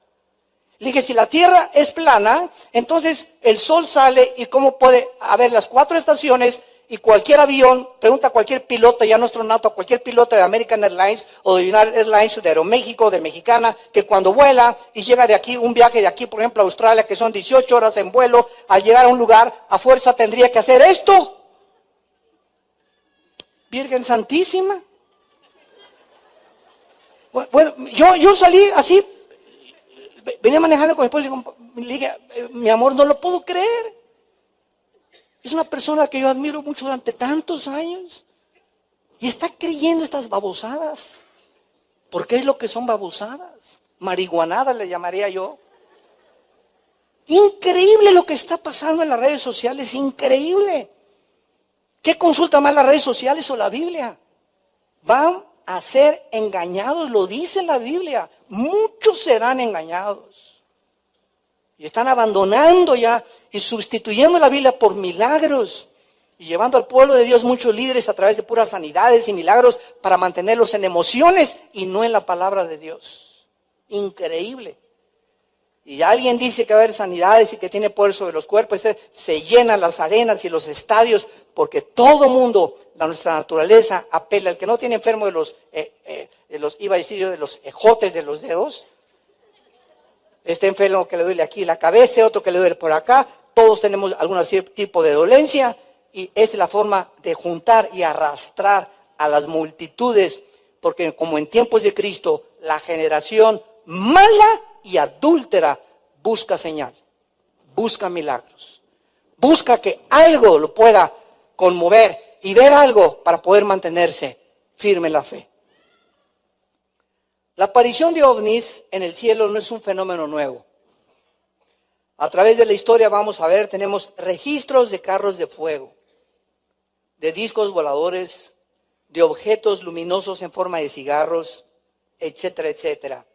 Le dije, si la tierra es plana, entonces el sol sale y cómo puede haber las 4 estaciones y cualquier avión, pregunta a cualquier piloto, ya no astronauta, cualquier piloto de American Airlines o de United Airlines o de Aeroméxico, de Mexicana, que cuando vuela y llega de aquí, un viaje de aquí, por ejemplo, a Australia, que son 18 horas en vuelo, al llegar a un lugar, a fuerza tendría que hacer esto. Virgen Santísima. Bueno, yo salí así, venía manejando con mi esposo y le dije, mi amor, no lo puedo creer. Es una persona que yo admiro mucho durante tantos años y está creyendo estas babosadas. ¿Por qué es lo que son babosadas? Marihuanadas le llamaría yo. Increíble lo que está pasando en las redes sociales, increíble. ¿Qué consulta más las redes sociales o la Biblia? Van a ser engañados, lo dice la Biblia. Muchos serán engañados. Y están abandonando ya y sustituyendo la Biblia por milagros. Y llevando al pueblo de Dios muchos líderes a través de puras sanidades y milagros para mantenerlos en emociones y no en la palabra de Dios. Increíble. Y alguien dice que va a haber sanidades y que tiene poder sobre los cuerpos. Se llenan las arenas y los estadios porque todo mundo, nuestra naturaleza, apela. El que no tiene enfermo de los iba a decir yo, de los ejotes de los dedos. Este enfermo que le duele aquí la cabeza, otro que le duele por acá. Todos tenemos algún tipo de dolencia. Y es la forma de juntar y arrastrar a las multitudes. Porque como en tiempos de Cristo, la generación mala y adúltera busca señal, busca milagros, busca que algo lo pueda conmover y ver algo para poder mantenerse firme en la fe. La aparición de ovnis en el cielo no es un fenómeno nuevo. A través de la historia vamos a ver, tenemos registros de carros de fuego, de discos voladores, de objetos luminosos en forma de cigarros, etcétera, etcétera.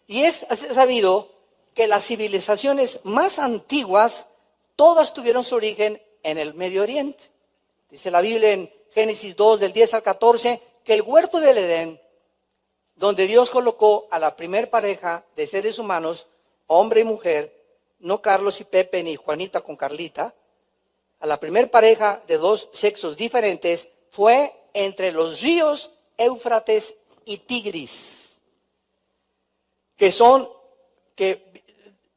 Y es sabido que las civilizaciones más antiguas, todas tuvieron su origen en el Medio Oriente. Dice la Biblia en Génesis 2, del 10 al 14, que el huerto del Edén, donde Dios colocó a la primer pareja de seres humanos, hombre y mujer, no Carlos y Pepe ni Juanita con Carlita, a la primer pareja de dos sexos diferentes, fue entre los ríos Éufrates y Tigris, que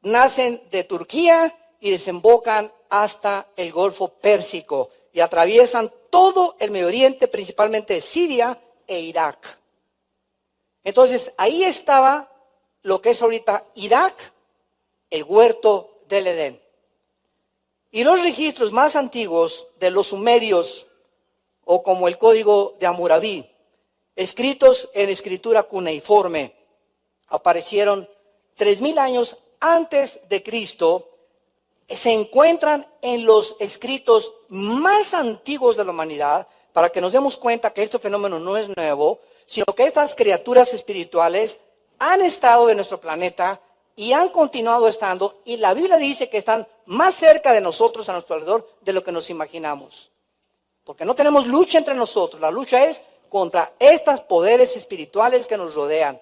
nacen de Turquía y desembocan hasta el Golfo Pérsico y atraviesan todo el Medio Oriente, principalmente Siria e Irak. Entonces, ahí estaba lo que es ahorita Irak, el huerto del Edén. Y los registros más antiguos de los sumerios, o como el código de Hammurabi, escritos en escritura cuneiforme, aparecieron 3000 años antes de Cristo, se encuentran en los escritos más antiguos de la humanidad, para que nos demos cuenta que este fenómeno no es nuevo, sino que estas criaturas espirituales han estado en nuestro planeta y han continuado estando, y la Biblia dice que están más cerca de nosotros, a nuestro alrededor, de lo que nos imaginamos. Porque no tenemos lucha entre nosotros, la lucha es contra estos poderes espirituales que nos rodean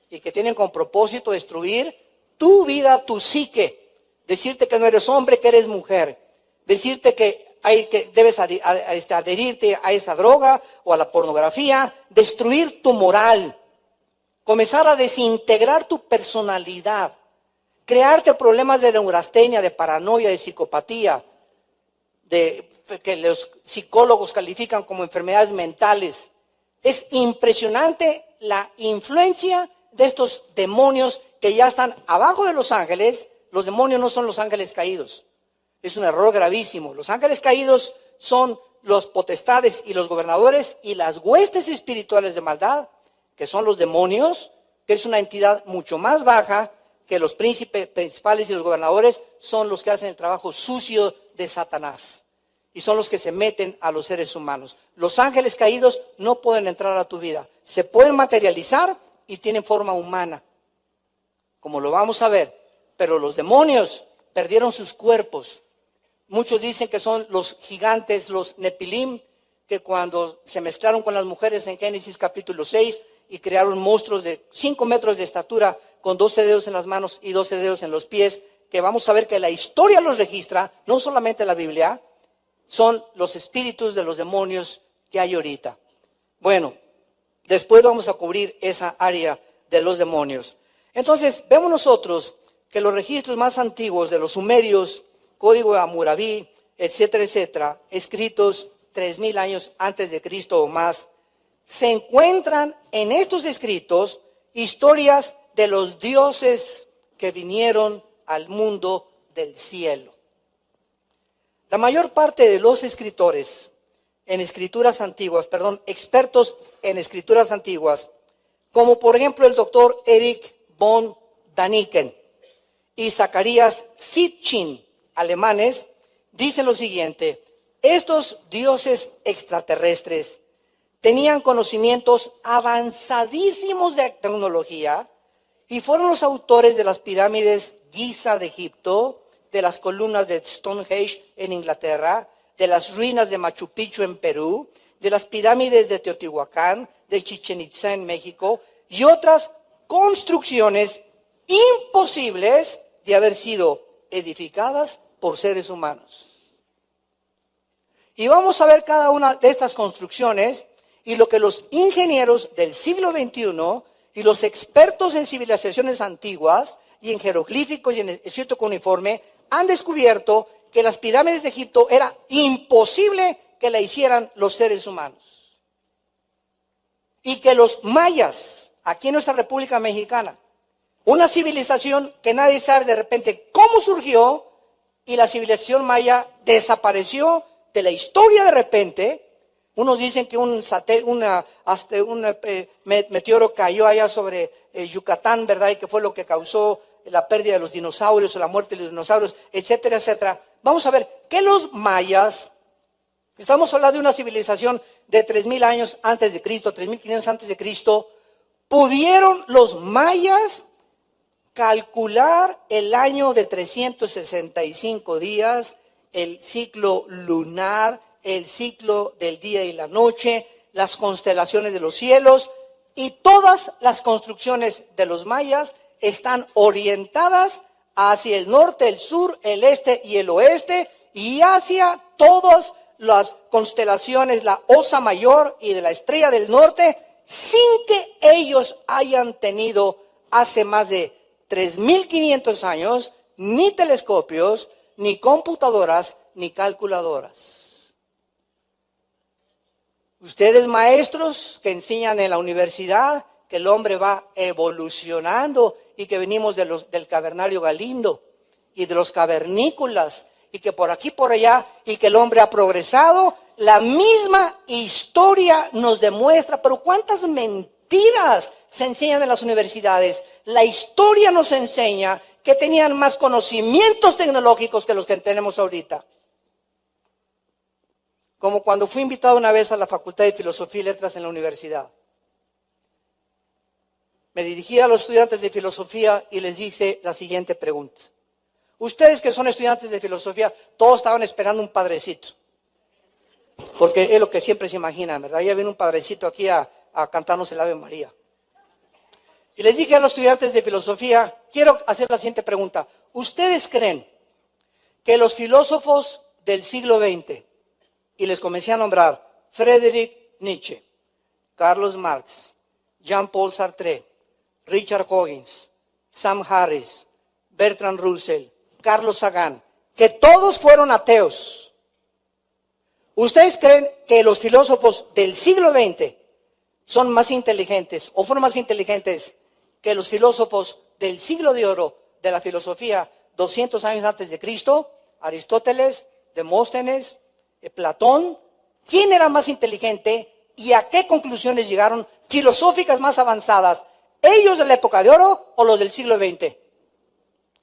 y que tienen como propósito destruir tu vida, tu psique, decirte que no eres hombre, que eres mujer, decirte que debes adherirte a esa droga o a la pornografía, destruir tu moral, comenzar a desintegrar tu personalidad, crearte problemas de neurastenia, de paranoia, de psicopatía, que los psicólogos califican como enfermedades mentales. Es impresionante la influencia de estos demonios que ya están abajo de los ángeles. Los demonios no son los ángeles caídos. Es un error gravísimo. Los ángeles caídos son los potestades y los gobernadores y las huestes espirituales de maldad, que son los demonios, que es una entidad mucho más baja que los príncipes principales y los gobernadores, son los que hacen el trabajo sucio de Satanás. Y son los que se meten a los seres humanos. Los ángeles caídos no pueden entrar a tu vida. Se pueden materializar y tienen forma humana, como lo vamos a ver. Pero los demonios perdieron sus cuerpos. Muchos dicen que son los gigantes, los Nepilim, que cuando se mezclaron con las mujeres en Génesis capítulo 6 y crearon monstruos de 5 metros de estatura con 12 dedos en las manos y 12 dedos en los pies, que vamos a ver que la historia los registra, no solamente la Biblia, son los espíritus de los demonios que hay ahorita. Bueno, después vamos a cubrir esa área de los demonios. Entonces, vemos nosotros que los registros más antiguos de los sumerios, código de Hammurabi, etcétera, etcétera, escritos 3000 años antes de Cristo o más, se encuentran en estos escritos historias de los dioses que vinieron al mundo del cielo. La mayor parte de los escritores en escrituras antiguas, expertos en escrituras antiguas, como por ejemplo el doctor Erich von Daniken y Zacarías Sitchin, alemanes, dicen lo siguiente: estos dioses extraterrestres tenían conocimientos avanzadísimos de tecnología y fueron los autores de las pirámides Giza de Egipto, de las columnas de Stonehenge en Inglaterra, de las ruinas de Machu Picchu en Perú, de las pirámides de Teotihuacán, de Chichén Itzá en México y otras construcciones imposibles de haber sido edificadas por seres humanos. Y vamos a ver cada una de estas construcciones y lo que los ingenieros del siglo XXI y los expertos en civilizaciones antiguas y en jeroglíficos y en escrito cuneiforme han descubierto que las pirámides de Egipto era imposible que la hicieran los seres humanos. Y que los mayas, aquí en nuestra República Mexicana, una civilización que nadie sabe de repente cómo surgió, y la civilización maya desapareció de la historia de repente, Unos dicen que un meteoro cayó allá sobre Yucatán, ¿verdad? Y que fue lo que causó la pérdida de los dinosaurios o la muerte de los dinosaurios, etcétera, etcétera. Vamos a ver, que los mayas, estamos hablando de una civilización de 3,000 años antes de Cristo, 3,500 antes de Cristo, pudieron los mayas calcular el año de 365 días, el ciclo lunar, el ciclo del día y la noche, las constelaciones de los cielos, y todas las construcciones de los mayas están orientadas hacia el norte, el sur, el este y el oeste, y hacia todas las constelaciones, la Osa Mayor y de la Estrella del Norte, sin que ellos hayan tenido hace más de 3,500 años ni telescopios, ni computadoras, ni calculadoras. Ustedes maestros que enseñan en la universidad que el hombre va evolucionando y que venimos del cavernario Galindo y de los cavernícolas y que por aquí por allá y que el hombre ha progresado, la misma historia nos demuestra, pero cuántas mentiras se enseñan en las universidades. La historia nos enseña que tenían más conocimientos tecnológicos que los que tenemos ahorita. Como cuando fui invitado una vez a la Facultad de Filosofía y Letras en la universidad. Me dirigí a los estudiantes de filosofía y les hice la siguiente pregunta. Ustedes que son estudiantes de filosofía, todos estaban esperando un padrecito. Porque es lo que siempre se imaginan, ¿verdad? Ya viene un padrecito aquí a cantarnos el Ave María. Y les dije a los estudiantes de filosofía, quiero hacer la siguiente pregunta. ¿Ustedes creen que los filósofos del siglo XX, y les comencé a nombrar Friedrich Nietzsche, Carlos Marx, Jean-Paul Sartre, Richard Dawkins, Sam Harris, Bertrand Russell, Carlos Sagan, que todos fueron ateos? ¿Ustedes creen que los filósofos del siglo XX son más inteligentes o fueron más inteligentes que los filósofos del siglo de oro de la filosofía 200 años antes de Cristo? Aristóteles, Demóstenes, Platón. ¿Quién era más inteligente y a qué conclusiones llegaron filosóficas más avanzadas? ¿Ellos de la época de oro o los del siglo XX?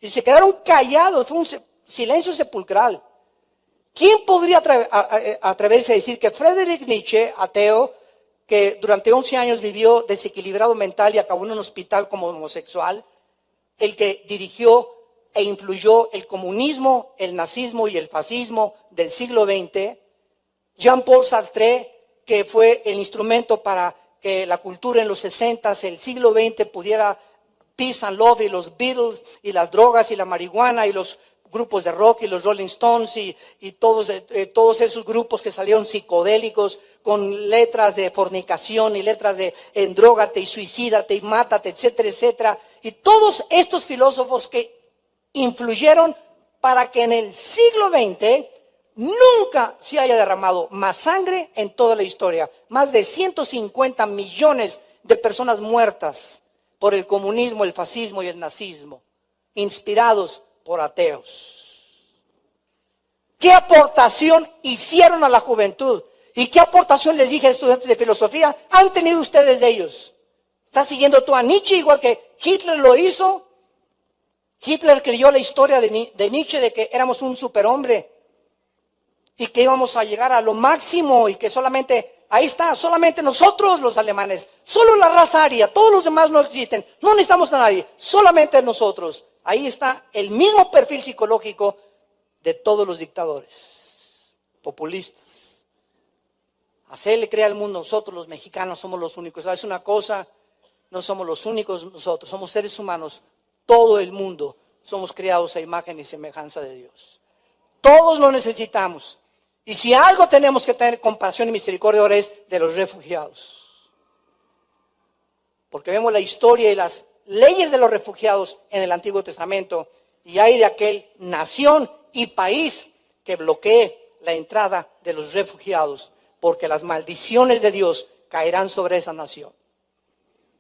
Y se quedaron callados, fue un silencio sepulcral. ¿Quién podría atreverse a decir que Friedrich Nietzsche, ateo, que durante 11 años vivió desequilibrado mental y acabó en un hospital como homosexual, el que dirigió e influyó el comunismo, el nazismo y el fascismo del siglo XX, Jean-Paul Sartre, que fue el instrumento para que la cultura en los 60s, el siglo XX pudiera peace and love, y los Beatles y las drogas y la marihuana y los grupos de rock y los Rolling Stones y todos esos grupos que salieron psicodélicos con letras de fornicación y letras de endrógate y suicídate y mátate, etcétera, etcétera. Y todos estos filósofos que influyeron para que en el siglo XX nunca se haya derramado más sangre en toda la historia. Más de 150 millones de personas muertas por el comunismo, el fascismo y el nazismo, inspirados por ateos. ¿Qué aportación hicieron a la juventud? ¿Y qué aportación les dije a estudiantes de filosofía han tenido ustedes de ellos? ¿Estás siguiendo tú a Nietzsche igual que Hitler lo hizo? Hitler creyó la historia de Nietzsche de que éramos un superhombre y que íbamos a llegar a lo máximo y que solamente, ahí está, solamente nosotros los alemanes, solo la raza aria, todos los demás no existen, no necesitamos a nadie, solamente nosotros. Ahí está el mismo perfil psicológico de todos los dictadores, populistas. Hacerle creer al mundo, nosotros los mexicanos somos los únicos. ¿Sabes una cosa? No somos los únicos nosotros, somos seres humanos. Todo el mundo somos creados a imagen y semejanza de Dios. Todos lo necesitamos. Y si algo tenemos que tener compasión y misericordia ahora es de los refugiados. Porque vemos la historia y las leyes de los refugiados en el Antiguo Testamento, y hay de aquel nación y país que bloquee la entrada de los refugiados, porque las maldiciones de Dios caerán sobre esa nación.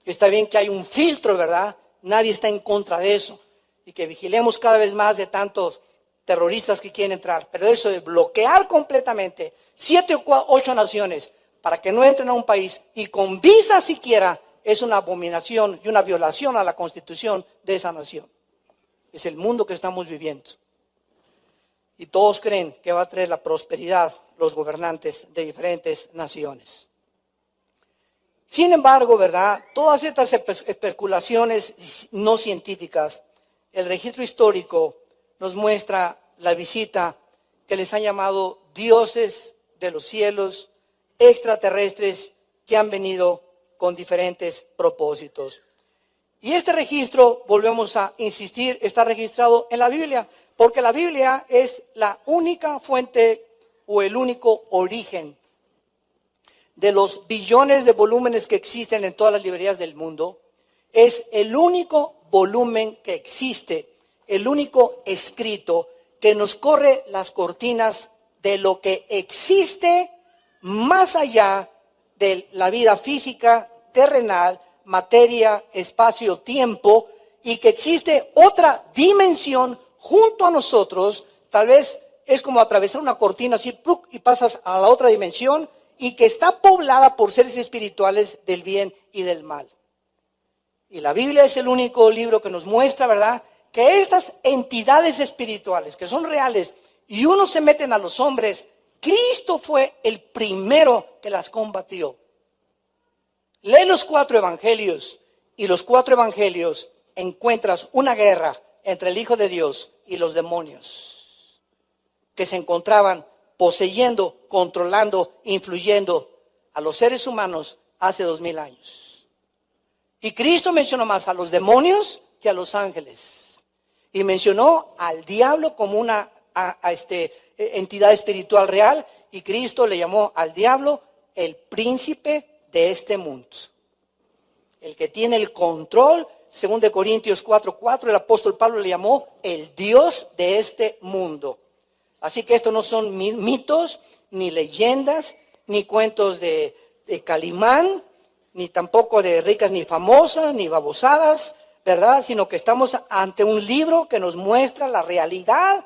Está bien que hay un filtro, ¿verdad? Nadie está en contra de eso, y que vigilemos cada vez más de tantos terroristas que quieren entrar, pero eso de bloquear completamente 7 o 8 naciones para que no entren a un país y con visa siquiera, es una abominación y una violación a la constitución de esa nación. Es el mundo que estamos viviendo. Y todos creen que va a traer la prosperidad los gobernantes de diferentes naciones. Sin embargo, ¿verdad? Todas estas especulaciones no científicas, el registro histórico nos muestra la visita que les han llamado dioses de los cielos, extraterrestres que han venido con diferentes propósitos. Y este registro, volvemos a insistir, está registrado en la Biblia, porque la Biblia es la única fuente o el único origen de los billones de volúmenes que existen en todas las librerías del mundo. Es el único volumen que existe, el único escrito que nos corre las cortinas de lo que existe más allá de la vida física, terrenal, materia, espacio, tiempo, y que existe otra dimensión junto a nosotros. Tal vez es como atravesar una cortina así, ¡pluc!, y pasas a la otra dimensión, y que está poblada por seres espirituales del bien y del mal. Y la Biblia es el único libro que nos muestra, ¿verdad?, que estas entidades espirituales, que son reales, y unos se meten a los hombres, Cristo fue el primero que las combatió. Lee los 4 evangelios, y los 4 evangelios encuentras una guerra entre el Hijo de Dios y los demonios, que se encontraban poseyendo, controlando, influyendo a los seres humanos hace 2000 años. Y Cristo mencionó más a los demonios que a los ángeles. Y mencionó al diablo como una entidad espiritual real, y Cristo le llamó al diablo el príncipe de este mundo. El que tiene el control, según de Corintios 4:4, el apóstol Pablo le llamó el Dios de este mundo. Así que esto no son mitos, ni leyendas, ni cuentos de Calimán, ni tampoco de ricas ni famosas, ni babosadas, ¿verdad? Sino que estamos ante un libro que nos muestra la realidad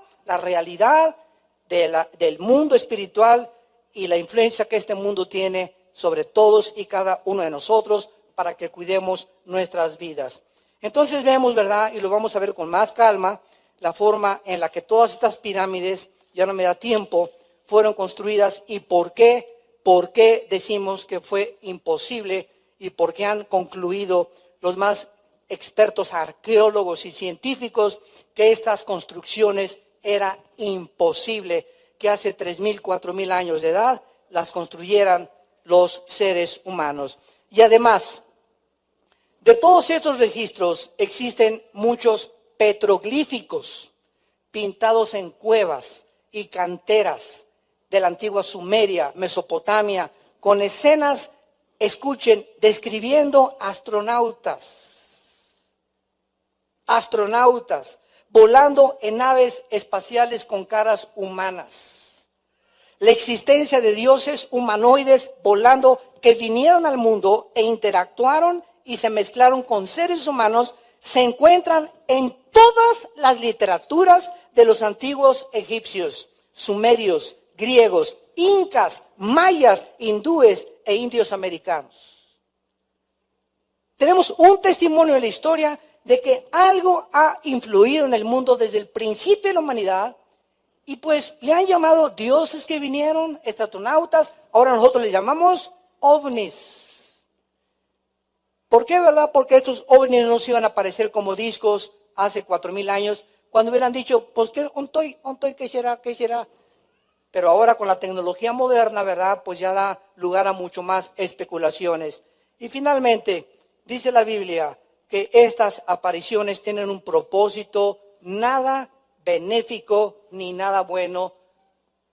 del mundo espiritual y la influencia que este mundo tiene sobre todos y cada uno de nosotros para que cuidemos nuestras vidas. Entonces vemos, ¿verdad? Y lo vamos a ver con más calma, la forma en la que todas estas pirámides, ya no me da tiempo, fueron construidas y por qué decimos que fue imposible y por qué han concluido los más expertos arqueólogos y científicos que estas construcciones era imposible que hace 3,000, 4,000 años de edad las construyeran los seres humanos. Y además, de todos estos registros existen muchos petroglíficos pintados en cuevas y canteras de la antigua Sumeria, Mesopotamia, con escenas, escuchen, describiendo astronautas volando en naves espaciales con caras humanas. La existencia de dioses humanoides volando que vinieron al mundo e interactuaron y se mezclaron con seres humanos se encuentran en todas las literaturas de los antiguos egipcios, sumerios, griegos, incas, mayas, hindúes e indios americanos. Tenemos un testimonio de la historia de que algo ha influido en el mundo desde el principio de la humanidad, y pues le han llamado dioses que vinieron, astronautas, ahora nosotros les llamamos ovnis. ¿Por qué, verdad? Porque estos ovnis no se iban a aparecer como discos hace 4,000 años, cuando hubieran dicho, pues, ¿qué será? Pero ahora con la tecnología moderna, ¿verdad? Pues ya da lugar a mucho más especulaciones. Y finalmente, dice la Biblia que estas apariciones tienen un propósito nada benéfico ni nada bueno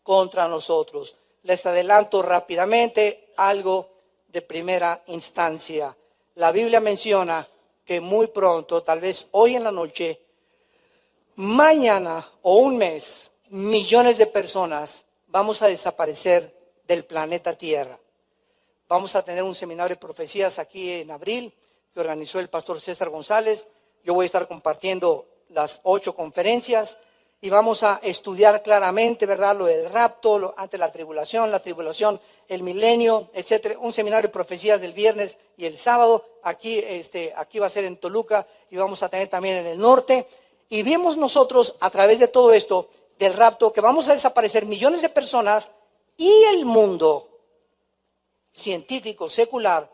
contra nosotros. Les adelanto rápidamente algo de primera instancia. La Biblia menciona que muy pronto, tal vez hoy en la noche, mañana o un mes, millones de personas vamos a desaparecer del planeta Tierra. Vamos a tener un seminario de profecías aquí en abril que organizó el pastor César González. Yo voy a estar compartiendo las 8 conferencias y vamos a estudiar claramente, ¿verdad? Lo del rapto, ante la tribulación, el milenio, etcétera. Un seminario de profecías del viernes y el sábado. Aquí va a ser en Toluca y vamos a tener también en el norte. Y vimos nosotros a través de todo esto del rapto que vamos a desaparecer millones de personas y el mundo científico, secular.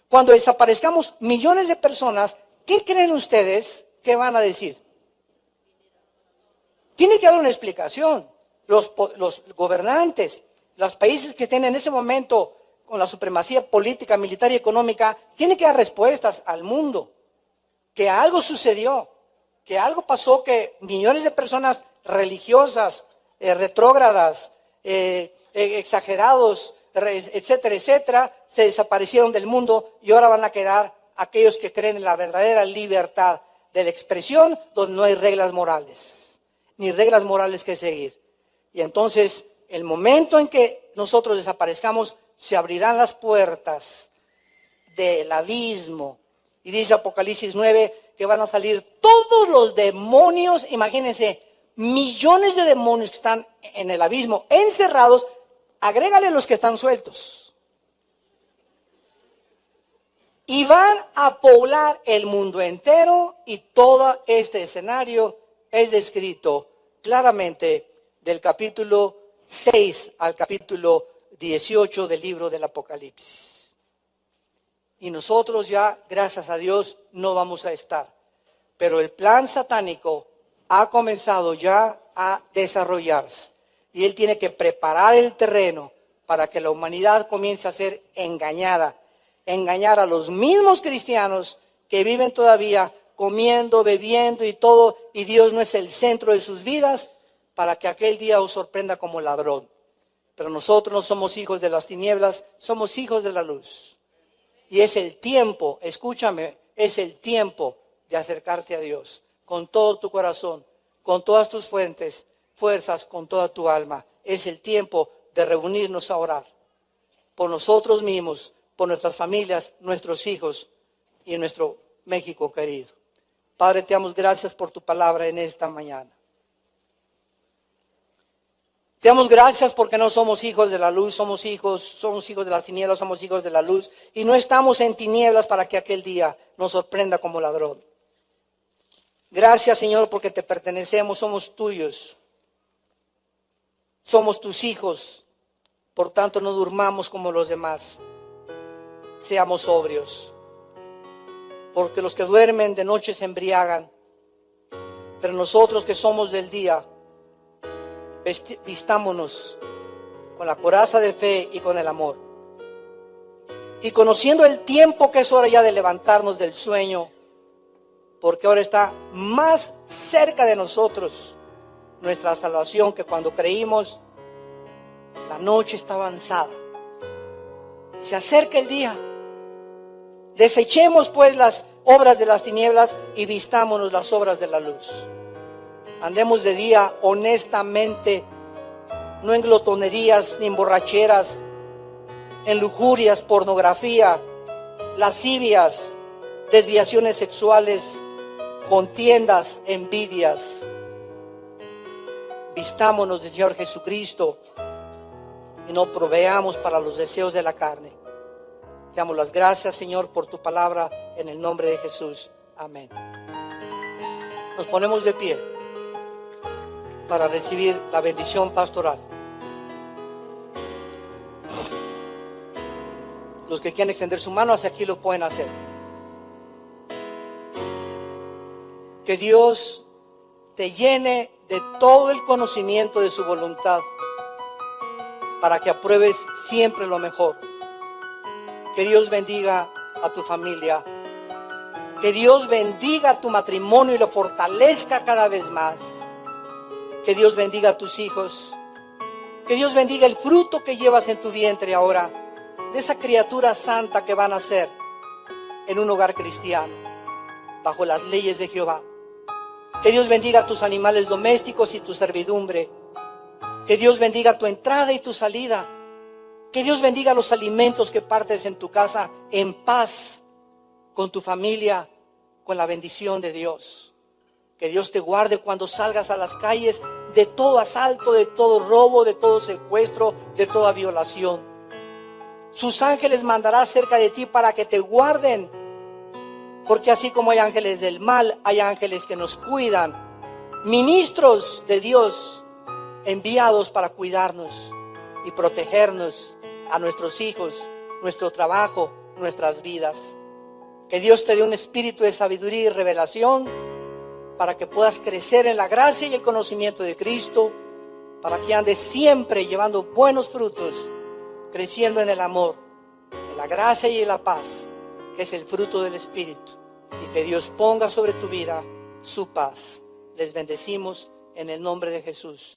Cuando desaparezcamos millones de personas, ¿qué creen ustedes que van a decir? Tiene que haber una explicación. Los gobernantes, los países que tienen en ese momento con la supremacía política, militar y económica, tienen que dar respuestas al mundo. Que algo sucedió, que algo pasó, que millones de personas religiosas, retrógradas, exagerados, etcétera, etcétera, se desaparecieron del mundo y ahora van a quedar aquellos que creen en la verdadera libertad de la expresión, donde no hay reglas morales, ni reglas morales que seguir. Y entonces, el momento en que nosotros desaparezcamos, se abrirán las puertas del abismo. Y dice Apocalipsis 9 que van a salir todos los demonios, imagínense, millones de demonios que están en el abismo, encerrados, agrégale los que están sueltos. Y van a poblar el mundo entero y todo este escenario es descrito claramente del capítulo 6 al capítulo 18 del libro del Apocalipsis. Y nosotros ya, gracias a Dios, no vamos a estar. Pero el plan satánico ha comenzado ya a desarrollarse. Y él tiene que preparar el terreno para que la humanidad comience a ser engañada. Engañar a los mismos cristianos que viven todavía comiendo, bebiendo y todo, y Dios no es el centro de sus vidas, para que aquel día os sorprenda como ladrón. Pero nosotros no somos hijos de las tinieblas, somos hijos de la luz. Y es el tiempo, escúchame, es el tiempo de acercarte a Dios con todo tu corazón, con todas tus fuerzas, con toda tu alma. Es el tiempo de reunirnos a orar por nosotros mismos, por nuestras familias, nuestros hijos y nuestro México querido. Padre, te damos gracias por tu palabra en esta mañana. Te damos gracias porque no somos hijos de la luz, somos hijos de las tinieblas, somos hijos de la luz. Y no estamos en tinieblas para que aquel día nos sorprenda como ladrón. Gracias, Señor, porque te pertenecemos, somos tuyos. Somos tus hijos, por tanto no durmamos como los demás. Seamos sobrios, porque los que duermen de noche se embriagan, pero nosotros que somos del día, vistámonos con la coraza de fe y con el amor. Y conociendo el tiempo que es hora ya de levantarnos del sueño, porque ahora está más cerca de nosotros nuestra salvación que cuando creímos. La noche está avanzada, se acerca el día. Desechemos pues las obras de las tinieblas y vistámonos las obras de la luz. Andemos de día honestamente, no en glotonerías ni en borracheras, en lujurias, pornografía, lascivias, desviaciones sexuales, contiendas, envidias. Vistámonos del Señor Jesucristo y no proveamos para los deseos de la carne. Te damos las gracias, Señor, por tu palabra, en el nombre de Jesús. Amén. Nos ponemos de pie para recibir la bendición pastoral. Los que quieran extender su mano hacia aquí lo pueden hacer. Que Dios te llene de todo el conocimiento de su voluntad, para que apruebes siempre lo mejor. Que Dios bendiga a tu familia. Que Dios bendiga a tu matrimonio y lo fortalezca cada vez más. Que Dios bendiga a tus hijos. Que Dios bendiga el fruto que llevas en tu vientre ahora, de esa criatura santa que van a ser en un hogar cristiano, bajo las leyes de Jehová. Que Dios bendiga a tus animales domésticos y tu servidumbre. Que Dios bendiga tu entrada y tu salida. Que Dios bendiga los alimentos que partes en tu casa en paz, con tu familia, con la bendición de Dios. Que Dios te guarde cuando salgas a las calles de todo asalto, de todo robo, de todo secuestro, de toda violación. Sus ángeles mandará cerca de ti para que te guarden. Porque así como hay ángeles del mal, hay ángeles que nos cuidan. Ministros de Dios enviados para cuidarnos y protegernos a nuestros hijos, nuestro trabajo, nuestras vidas. Que Dios te dé un espíritu de sabiduría y revelación para que puedas crecer en la gracia y el conocimiento de Cristo, para que andes siempre llevando buenos frutos, creciendo en el amor, en la gracia y en la paz, que es el fruto del Espíritu, y que Dios ponga sobre tu vida su paz. Les bendecimos en el nombre de Jesús.